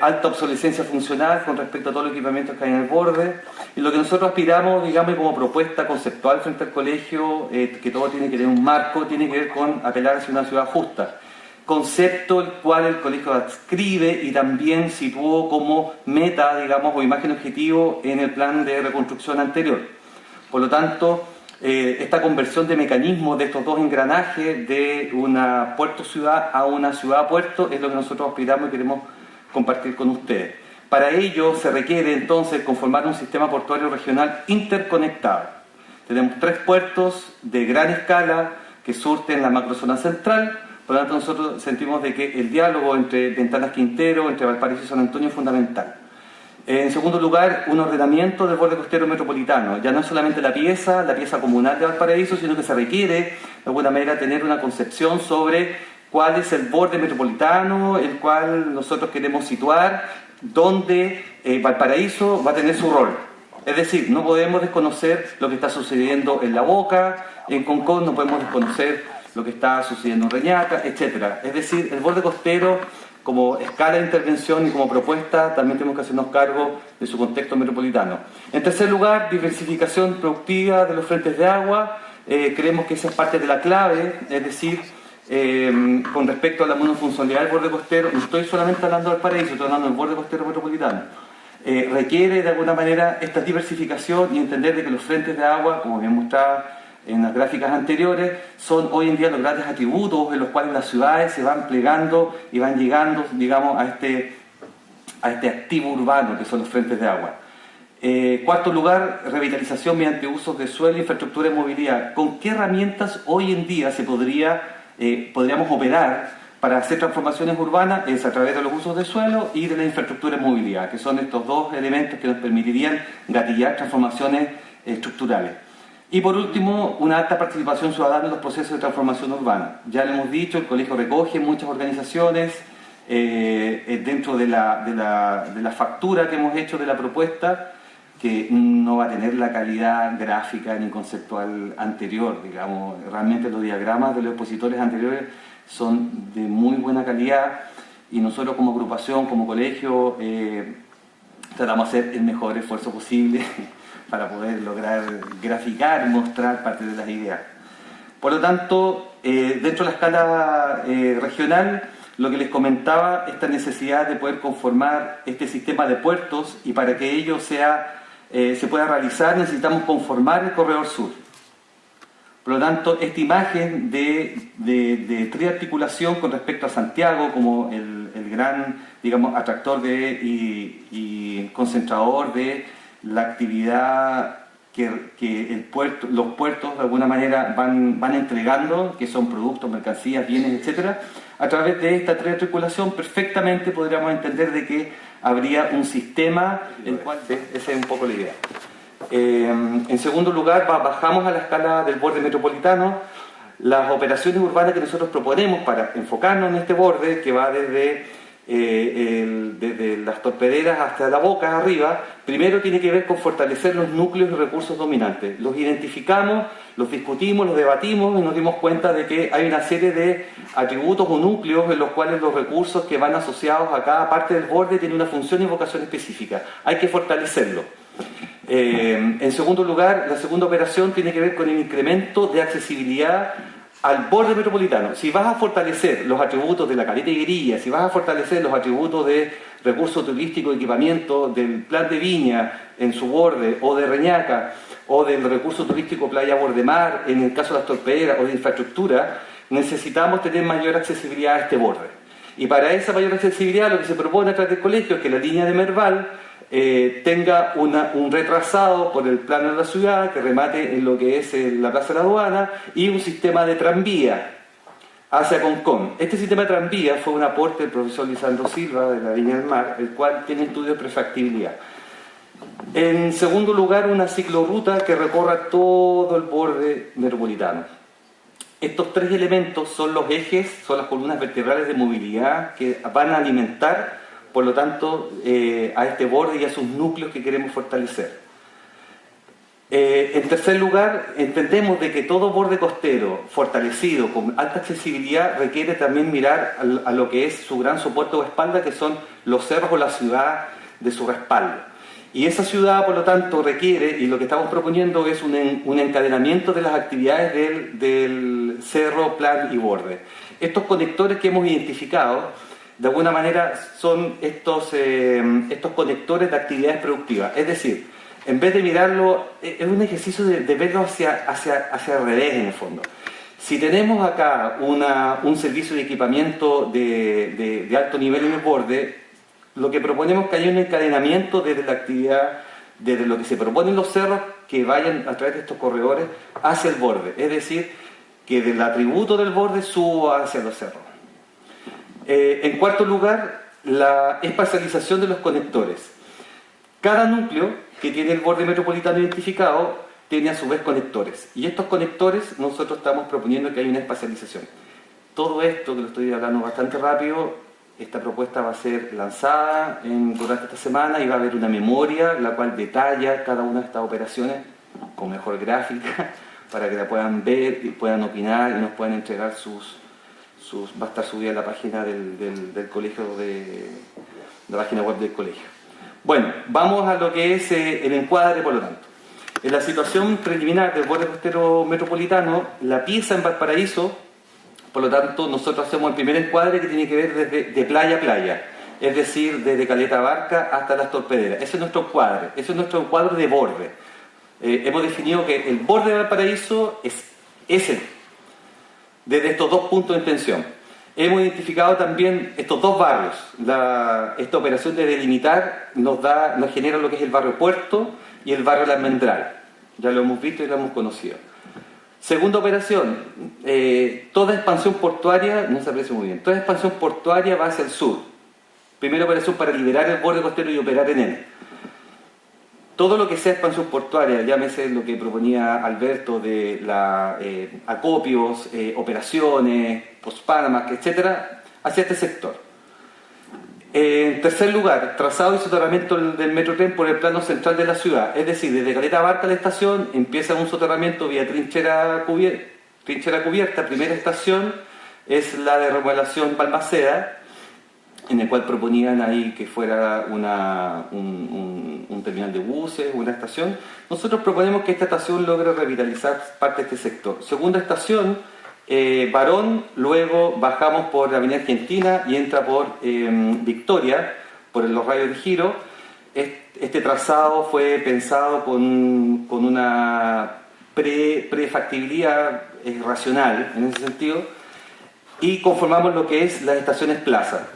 Alta obsolescencia funcional con respecto a todos los equipamientos que hay en el borde. Y lo que nosotros aspiramos, digamos, como propuesta conceptual frente al colegio, que todo tiene que tener un marco, tiene que ver con apelar hacia una ciudad justa. Concepto el cual el colegio adscribe y también situó como meta, digamos, o imagen objetivo en el plan de reconstrucción anterior. Por lo tanto, esta conversión de mecanismos de estos dos engranajes de una puerto-ciudad a una ciudad-puerto es lo que nosotros aspiramos y queremos compartir con ustedes. Para ello se requiere entonces conformar un sistema portuario regional interconectado. Tenemos 3 puertos de gran escala que surten la macrozona central. Por lo tanto, nosotros sentimos de que el diálogo entre Ventanas Quintero, entre Valparaíso y San Antonio es fundamental. En segundo lugar, un ordenamiento del borde costero metropolitano. Ya no es solamente la pieza comunal de Valparaíso, sino que se requiere, de alguna manera, tener una concepción sobre cuál es el borde metropolitano, el cual nosotros queremos situar, donde Valparaíso va a tener su rol. Es decir, no podemos desconocer lo que está sucediendo en La Boca, en Concón, no podemos desconocer lo que está sucediendo en Reñaca, etc. Es decir, el borde costero, como escala de intervención y como propuesta, también tenemos que hacernos cargo de su contexto metropolitano. En tercer lugar, diversificación productiva de los frentes de agua. Creemos que esa es parte de la clave, es decir, con respecto a la monofuncionalidad del borde costero, no estoy solamente hablando del Paraíso, estoy hablando del borde costero metropolitano. Requiere de alguna manera esta diversificación y entender de que los frentes de agua, como bien mostraba en las gráficas anteriores, son hoy en día los grandes atributos en los cuales las ciudades se van plegando y van llegando, digamos, a este activo urbano que son los frentes de agua. Cuarto lugar, revitalización mediante usos de suelo, infraestructura y movilidad. ¿Con qué herramientas hoy en día podríamos operar para hacer transformaciones urbanas? Es a través de los usos de suelo y de la infraestructura y movilidad, que son estos dos elementos que nos permitirían gatillar transformaciones estructurales. Y por último, una alta participación ciudadana en los procesos de transformación urbana. Ya lo hemos dicho, el colegio recoge muchas organizaciones dentro de la factura que hemos hecho de la propuesta, que no va a tener la calidad gráfica ni conceptual anterior, digamos. Realmente los diagramas de los expositores anteriores son de muy buena calidad y nosotros como agrupación, como colegio, tratamos de hacer el mejor esfuerzo posible para poder lograr graficar, mostrar parte de las ideas. Por lo tanto, dentro de la escala regional, lo que les comentaba, esta necesidad de poder conformar este sistema de puertos, y para que ello se pueda realizar necesitamos conformar el corredor sur. Por lo tanto, esta imagen de triarticulación con respecto a Santiago como el gran, digamos, atractor y concentrador de la actividad que los puertos de alguna manera van entregando, que son productos, mercancías, bienes, etc. A través de esta triarticulación perfectamente podríamos entender de que habría un sistema, el cual, esa es un poco la idea. En segundo lugar, bajamos a la escala del borde metropolitano. Las operaciones urbanas que nosotros proponemos para enfocarnos en este borde, que va desde las torpederas hasta La Boca arriba, primero tiene que ver con fortalecer los núcleos y recursos dominantes. Los identificamos, los discutimos, los debatimos y nos dimos cuenta de que hay una serie de atributos o núcleos en los cuales los recursos que van asociados a cada parte del borde tienen una función y vocación específica. Hay que fortalecerlo. En segundo lugar, la segunda operación tiene que ver con el incremento de accesibilidad al borde metropolitano. Si vas a fortalecer los atributos de la caleta y grilla, si vas a fortalecer los atributos de recursos turísticos y equipamiento del Plan de Viña en su borde, o de Reñaca, o del recurso turístico Playa Bordemar, en el caso de las torpederas, o de infraestructura, necesitamos tener mayor accesibilidad a este borde. Y para esa mayor accesibilidad lo que se propone a través del colegio es que la línea de Merval tenga un retrasado por el plano de la ciudad que remate en lo que es la Plaza de la Aduana, y un sistema de tranvía hacia Concón. Este sistema de tranvía fue un aporte del profesor Lisandro Silva de la Viña del Mar, el cual tiene estudios de prefactibilidad. En segundo lugar, una ciclorruta que recorra todo el borde metropolitano. Estos tres elementos son los ejes, son las columnas vertebrales de movilidad que van a alimentar, por lo tanto, a este borde y a sus núcleos que queremos fortalecer. En tercer lugar, entendemos de que todo borde costero fortalecido con alta accesibilidad requiere también mirar a lo que es su gran soporte o espalda, que son los cerros o la ciudad de su respaldo. Y esa ciudad, por lo tanto, requiere, y lo que estamos proponiendo es un encadenamiento de las actividades del cerro, plan y borde. Estos conectores que hemos identificado, de alguna manera, son estos conectores de actividades productivas. Es decir, en vez de mirarlo, es un ejercicio de verlo hacia el revés, en el fondo. Si tenemos acá un servicio de equipamiento de alto nivel en el borde, lo que proponemos es que haya un encadenamiento desde la actividad, desde lo que se proponen los cerros, que vayan a través de estos corredores hacia el borde. Es decir, que del atributo del borde suba hacia los cerros. En cuarto lugar, la espacialización de los conectores. Cada núcleo que tiene el borde metropolitano identificado tiene a su vez conectores. Y estos conectores nosotros estamos proponiendo que haya una espacialización. Todo esto, que lo estoy hablando bastante rápido, esta propuesta va a ser lanzada durante esta semana y va a haber una memoria la cual detalla cada una de estas operaciones con mejor gráfica para que la puedan ver y puedan opinar y nos puedan entregar va a estar subida en la página del colegio, la página web del colegio. Bueno, vamos a lo que es el encuadre, por lo tanto. En la situación preliminar del borde costero metropolitano, la pieza en Valparaíso, por lo tanto, nosotros hacemos el primer encuadre que tiene que ver de playa a playa, es decir, desde Caleta Barca hasta las Torpederas. Ese es nuestro encuadre, ese es nuestro encuadre de borde. Hemos definido que el borde de Valparaíso es ese, desde estos dos puntos de tensión. Hemos identificado también estos dos barrios. Esta operación de delimitar nos genera lo que es el barrio Puerto y el barrio La Almendral. Ya lo hemos visto y lo hemos conocido. Segunda operación, toda expansión portuaria, no se aprecia muy bien, toda expansión portuaria va hacia el sur. Primera operación para liberar el borde costero y operar en él. Todo lo que sea expansión portuaria, llámese lo que proponía Alberto de acopios, operaciones, post-Panamax, etc., hacia este sector. En tercer lugar, trazado y soterramiento del Metrotren por el plano central de la ciudad, es decir, desde Caleta Barca a la estación empieza un soterramiento vía trinchera cubierta. Primera estación es la de remodelación Balmaceda, en el cual proponían ahí que fuera un terminal de buses, una estación. Nosotros proponemos que esta estación logre revitalizar parte de este sector. Segunda estación, Barón, luego bajamos por la Avenida Argentina y entra por Victoria, por los radios de giro. Este trazado fue pensado con una prefactibilidad racional en ese sentido, y conformamos lo que es las estaciones plaza.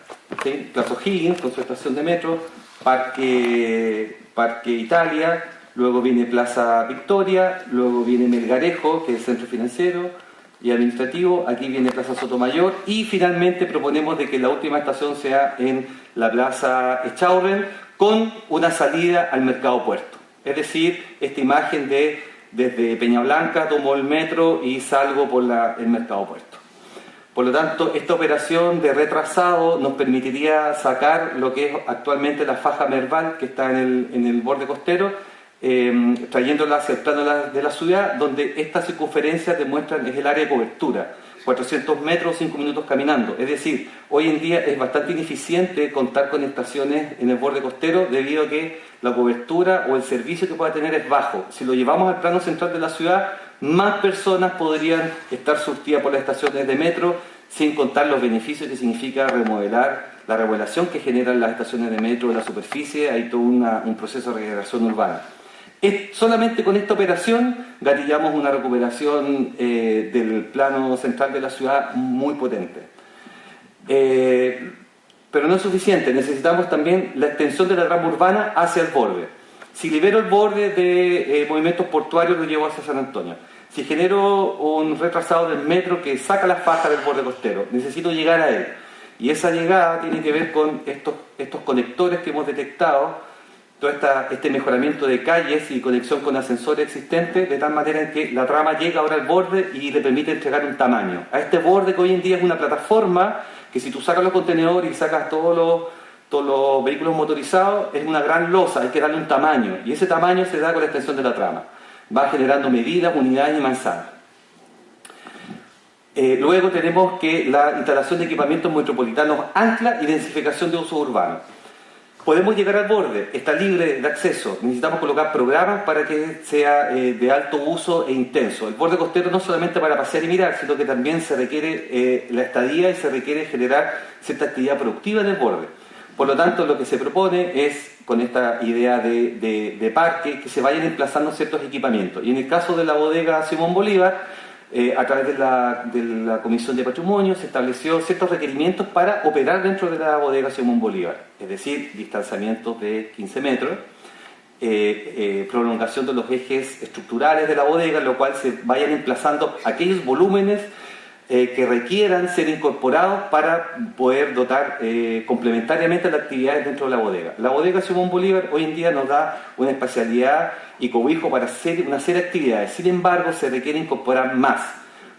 ¿Sí? Plaza O'Higgins con su estación de metro, Parque Italia, luego viene Plaza Victoria, luego viene Melgarejo, que es el centro financiero y administrativo, aquí viene Plaza Sotomayor, y finalmente proponemos de que la última estación sea en la Plaza Echaurren, con una salida al Mercado Puerto. Es decir, esta imagen de desde Peña Blanca tomo el metro y salgo por el Mercado Puerto. Por lo tanto, esta operación de retrasado nos permitiría sacar lo que es actualmente la faja Merval, que está en el borde costero, trayéndola hacia el plano de la ciudad, donde estas circunferencias demuestran es el área de cobertura. 400 metros, 5 minutos caminando. Es decir, hoy en día es bastante ineficiente contar con estaciones en el borde costero debido a que la cobertura o el servicio que pueda tener es bajo. Si lo llevamos al plano central de la ciudad, más personas podrían estar surtidas por las estaciones de metro, sin contar los beneficios que significa remodelar, la remodelación que generan las estaciones de metro de la superficie. Hay todo un proceso de regeneración urbana. Solamente con esta operación gatillamos una recuperación del plano central de la ciudad muy potente. Pero no es suficiente, necesitamos también la extensión de la trama urbana hacia el borde. Si libero el borde de movimientos portuarios, lo llevo hacia San Antonio. Si genero un retrasado del metro que saca la faja del borde costero, necesito llegar a él. Y esa llegada tiene que ver con estos conectores que hemos detectado, todo este mejoramiento de calles y conexión con ascensores existentes, de tal manera en que la trama llega ahora al borde y le permite entregar un tamaño. A este borde que hoy en día es una plataforma, que si tú sacas los contenedores y sacas todos los vehículos motorizados, es una gran losa, hay que darle un tamaño, y ese tamaño se da con la extensión de la trama. Va generando medidas, unidades y manzanas. Luego tenemos que la instalación de equipamientos metropolitanos ancla y densificación de uso urbano. Podemos llegar al borde, está libre de acceso, necesitamos colocar programas para que sea de alto uso e intenso. El borde costero no solamente para pasear y mirar, sino que también se requiere la estadía y se requiere generar cierta actividad productiva en el borde. Por lo tanto, lo que se propone es, con esta idea de parque, que se vayan emplazando ciertos equipamientos. Y en el caso de la bodega Simón Bolívar, a través de la Comisión de Patrimonio se estableció ciertos requerimientos para operar dentro de la bodega Simón Bolívar, es decir, distanciamientos de 15 metros, prolongación de los ejes estructurales de la bodega, en lo cual se vayan emplazando aquellos volúmenes que requieran ser incorporados para poder dotar complementariamente las actividades dentro de la bodega. La bodega Simón Bolívar hoy en día nos da una espacialidad y cobijo para hacer una serie de actividades. Sin embargo, se requiere incorporar más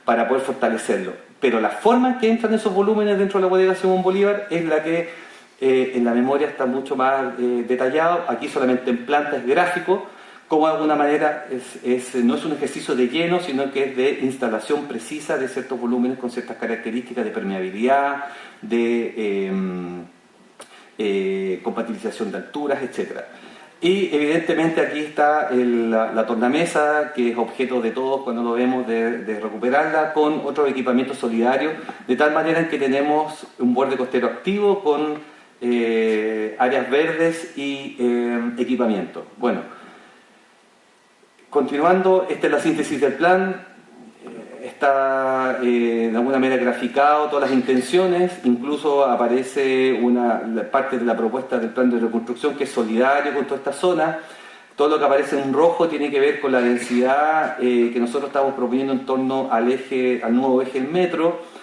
para poder fortalecerlo. Pero la forma en que entran esos volúmenes dentro de la bodega Simón Bolívar es la que en la memoria está mucho más detallado. Aquí solamente en planta es gráfico, como de alguna manera no es un ejercicio de lleno, sino que es de instalación precisa de ciertos volúmenes con ciertas características de permeabilidad, de compatibilización de alturas, etc. Y evidentemente aquí está la tornamesa, que es objeto de todos cuando lo vemos de recuperarla, con otros equipamientos solidarios, de tal manera en que tenemos un borde costero activo con áreas verdes y equipamiento. Bueno, continuando, esta es la síntesis del plan. Está de alguna manera graficado todas las intenciones, incluso aparece parte de la propuesta del plan de reconstrucción que es solidario con toda esta zona. Todo lo que aparece en rojo tiene que ver con la densidad que nosotros estamos proponiendo en torno al nuevo eje del metro.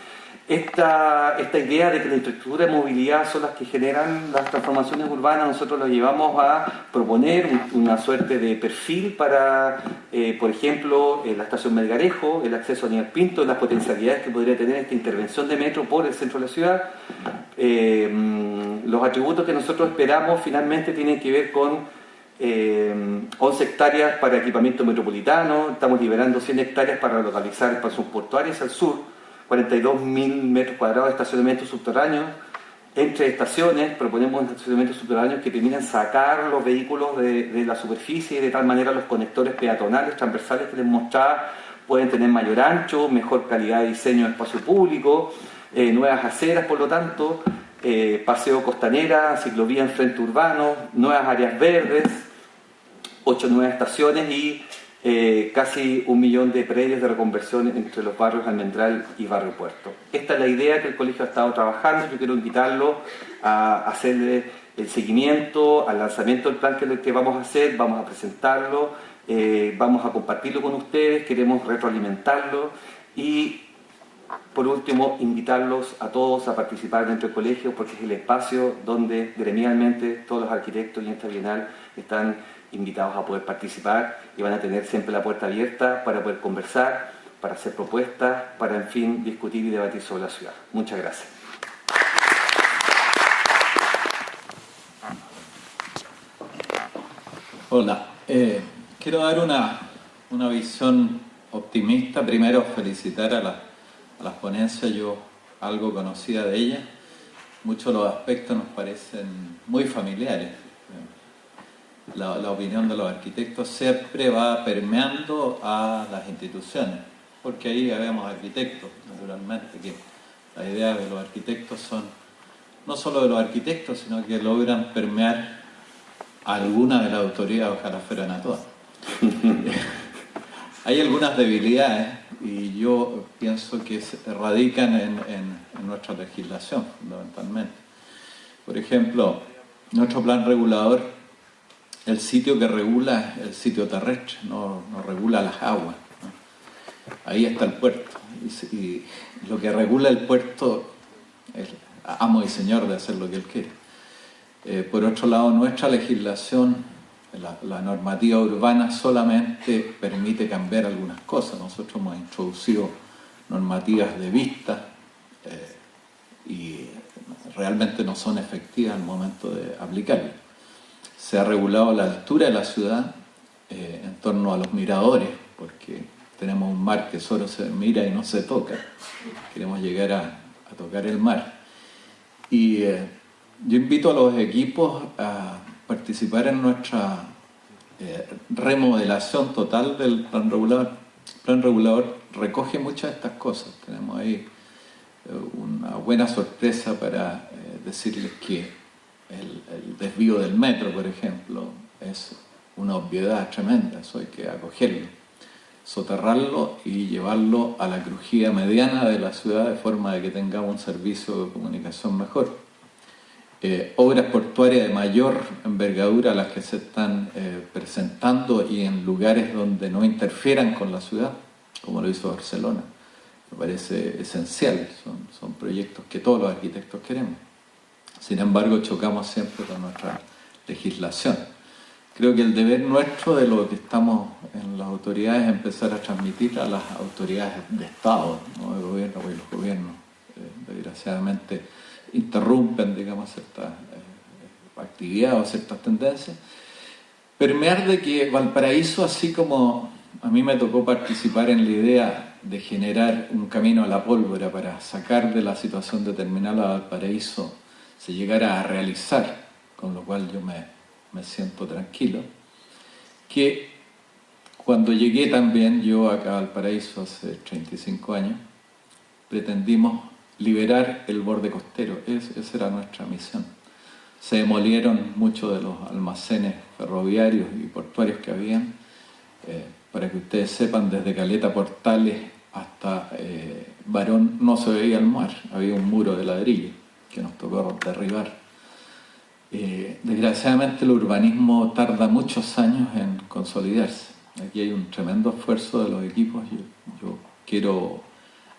Esta idea de que la infraestructura de movilidad son las que generan las transformaciones urbanas, nosotros lo llevamos a proponer una suerte de perfil para, por ejemplo, la estación Melgarejo, el acceso a Aníbal Pinto, las potencialidades que podría tener esta intervención de metro por el centro de la ciudad. Los atributos que nosotros esperamos finalmente tienen que ver con 11 hectáreas para equipamiento metropolitano, estamos liberando 100 hectáreas para localizar expansión portuaria al sur, 42.000 metros cuadrados de estacionamientos subterráneos. Entre estaciones proponemos estacionamientos subterráneos que permitan sacar los vehículos de la superficie, y de tal manera los conectores peatonales transversales que les mostraba pueden tener mayor ancho, mejor calidad de diseño de espacio público, nuevas aceras por lo tanto, paseo costanera, ciclovía en frente urbano, nuevas áreas verdes, 8 nuevas estaciones y casi 1 millón de predios de reconversión entre los barrios Almendral y Barrio Puerto. Esta es la idea que el colegio ha estado trabajando. Yo quiero invitarlo a hacerle el seguimiento al lanzamiento del plan que vamos a hacer, vamos a presentarlo, vamos a compartirlo con ustedes, queremos retroalimentarlo y por último invitarlos a todos a participar dentro del colegio porque es el espacio donde gremialmente todos los arquitectos y en esta bienal están invitados a poder participar y van a tener siempre la puerta abierta para poder conversar, para hacer propuestas, para en fin discutir y debatir sobre la ciudad. Muchas gracias. Hola, quiero dar una visión optimista. Primero felicitar a las ponencias, yo algo conocida de ellas. Muchos de los aspectos nos parecen muy familiares. La opinión de los arquitectos siempre va permeando a las instituciones, porque ahí vemos arquitectos, naturalmente, que la idea de los arquitectos son no solo de los arquitectos, sino que logran permear a alguna de las autoridades, ojalá fueran a todas. Hay algunas debilidades y yo pienso que radican en nuestra legislación, fundamentalmente. Por ejemplo, nuestro plan regulador, el sitio que regula es el sitio terrestre, no regula las aguas, ¿no? Ahí está el puerto. Y lo que regula el puerto es amo y señor de hacer lo que él quiere. Por otro lado, nuestra legislación, la normativa urbana solamente permite cambiar algunas cosas. Nosotros hemos introducido normativas de vista y realmente no son efectivas al momento de aplicarlas. Se ha regulado la altura de la ciudad en torno a los miradores, porque tenemos un mar que solo se mira y no se toca. Queremos llegar a tocar el mar. Y yo invito a los equipos a participar en nuestra remodelación total del plan regulador. El plan regulador recoge muchas de estas cosas. Tenemos ahí una buena sorpresa para decirles que el desvío del metro, por ejemplo, es una obviedad tremenda, eso hay que acogerlo, soterrarlo y llevarlo a la crujía mediana de la ciudad de forma de que tengamos un servicio de comunicación mejor. Obras portuarias de mayor envergadura a las que se están presentando y en lugares donde no interfieran con la ciudad, como lo hizo Barcelona. me parece esencial, son proyectos que todos los arquitectos queremos. Sin embargo, chocamos siempre con nuestra legislación. Creo que el deber nuestro de lo que estamos en las autoridades es empezar a transmitir a las autoridades de Estado, no de gobierno, porque los gobiernos desgraciadamente interrumpen, digamos, ciertas actividades o ciertas tendencias. Permear de que Valparaíso, así como a mí me tocó participar en la idea de generar un camino a la pólvora para sacar de la situación de terminal a Valparaíso, se llegara a realizar, con lo cual yo me siento tranquilo, que cuando llegué también yo acá a Valparaíso hace 35 años, pretendimos liberar el borde costero. Esa era nuestra misión. Se demolieron muchos de los almacenes ferroviarios y portuarios que habían. Para que ustedes sepan, desde Caleta Portales hasta Barón no se veía el mar, había un muro de ladrillo que nos tocó derribar. Desgraciadamente el urbanismo tarda muchos años en consolidarse. Aquí hay un tremendo esfuerzo de los equipos. Yo quiero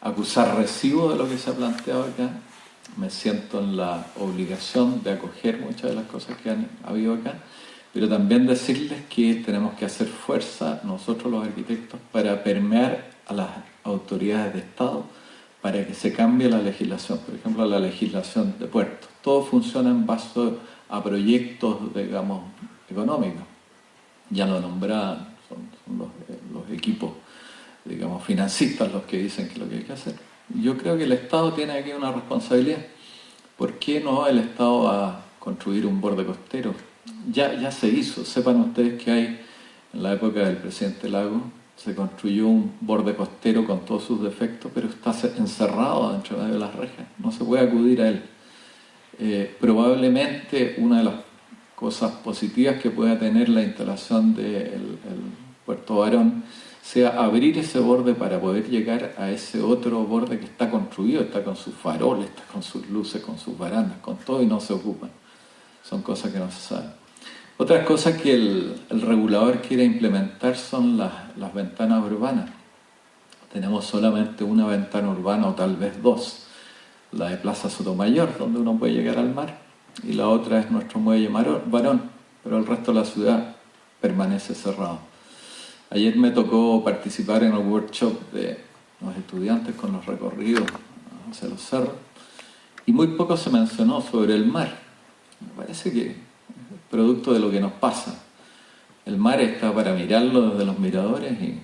acusar recibo de lo que se ha planteado acá. Me siento en la obligación de acoger muchas de las cosas que han habido acá, pero también decirles que tenemos que hacer fuerza nosotros los arquitectos para permear a las autoridades de Estado para que se cambie la legislación. Por ejemplo, la legislación de puertos. Todo funciona en base a proyectos, digamos, económicos. Ya lo nombraban, son los equipos, digamos, financistas los que dicen que es lo que hay que hacer. Yo creo que el Estado tiene aquí una responsabilidad. ¿Por qué no el Estado va a construir un borde costero? Ya se hizo. Sepan ustedes que hay, en la época del presidente Lagos, se construyó un borde costero con todos sus defectos, pero está encerrado dentro de las rejas. No se puede acudir a él. Probablemente una de las cosas positivas que pueda tener la instalación del Puerto Barón sea abrir ese borde para poder llegar a ese otro borde que está construido, está con sus faroles, está con sus luces, con sus barandas, con todo y no se ocupan. Son cosas que no se saben. Otras cosas que el regulador quiere implementar son las ventanas urbanas. Tenemos solamente una ventana urbana o tal vez dos, la de Plaza Sotomayor, donde uno puede llegar al mar, y la otra es nuestro muelle Barón, pero el resto de la ciudad permanece cerrado. Ayer me tocó participar en un workshop de los estudiantes con los recorridos hacia los cerros y muy poco se mencionó sobre el mar. Me parece que es producto de lo que nos pasa. El mar está para mirarlo desde los miradores y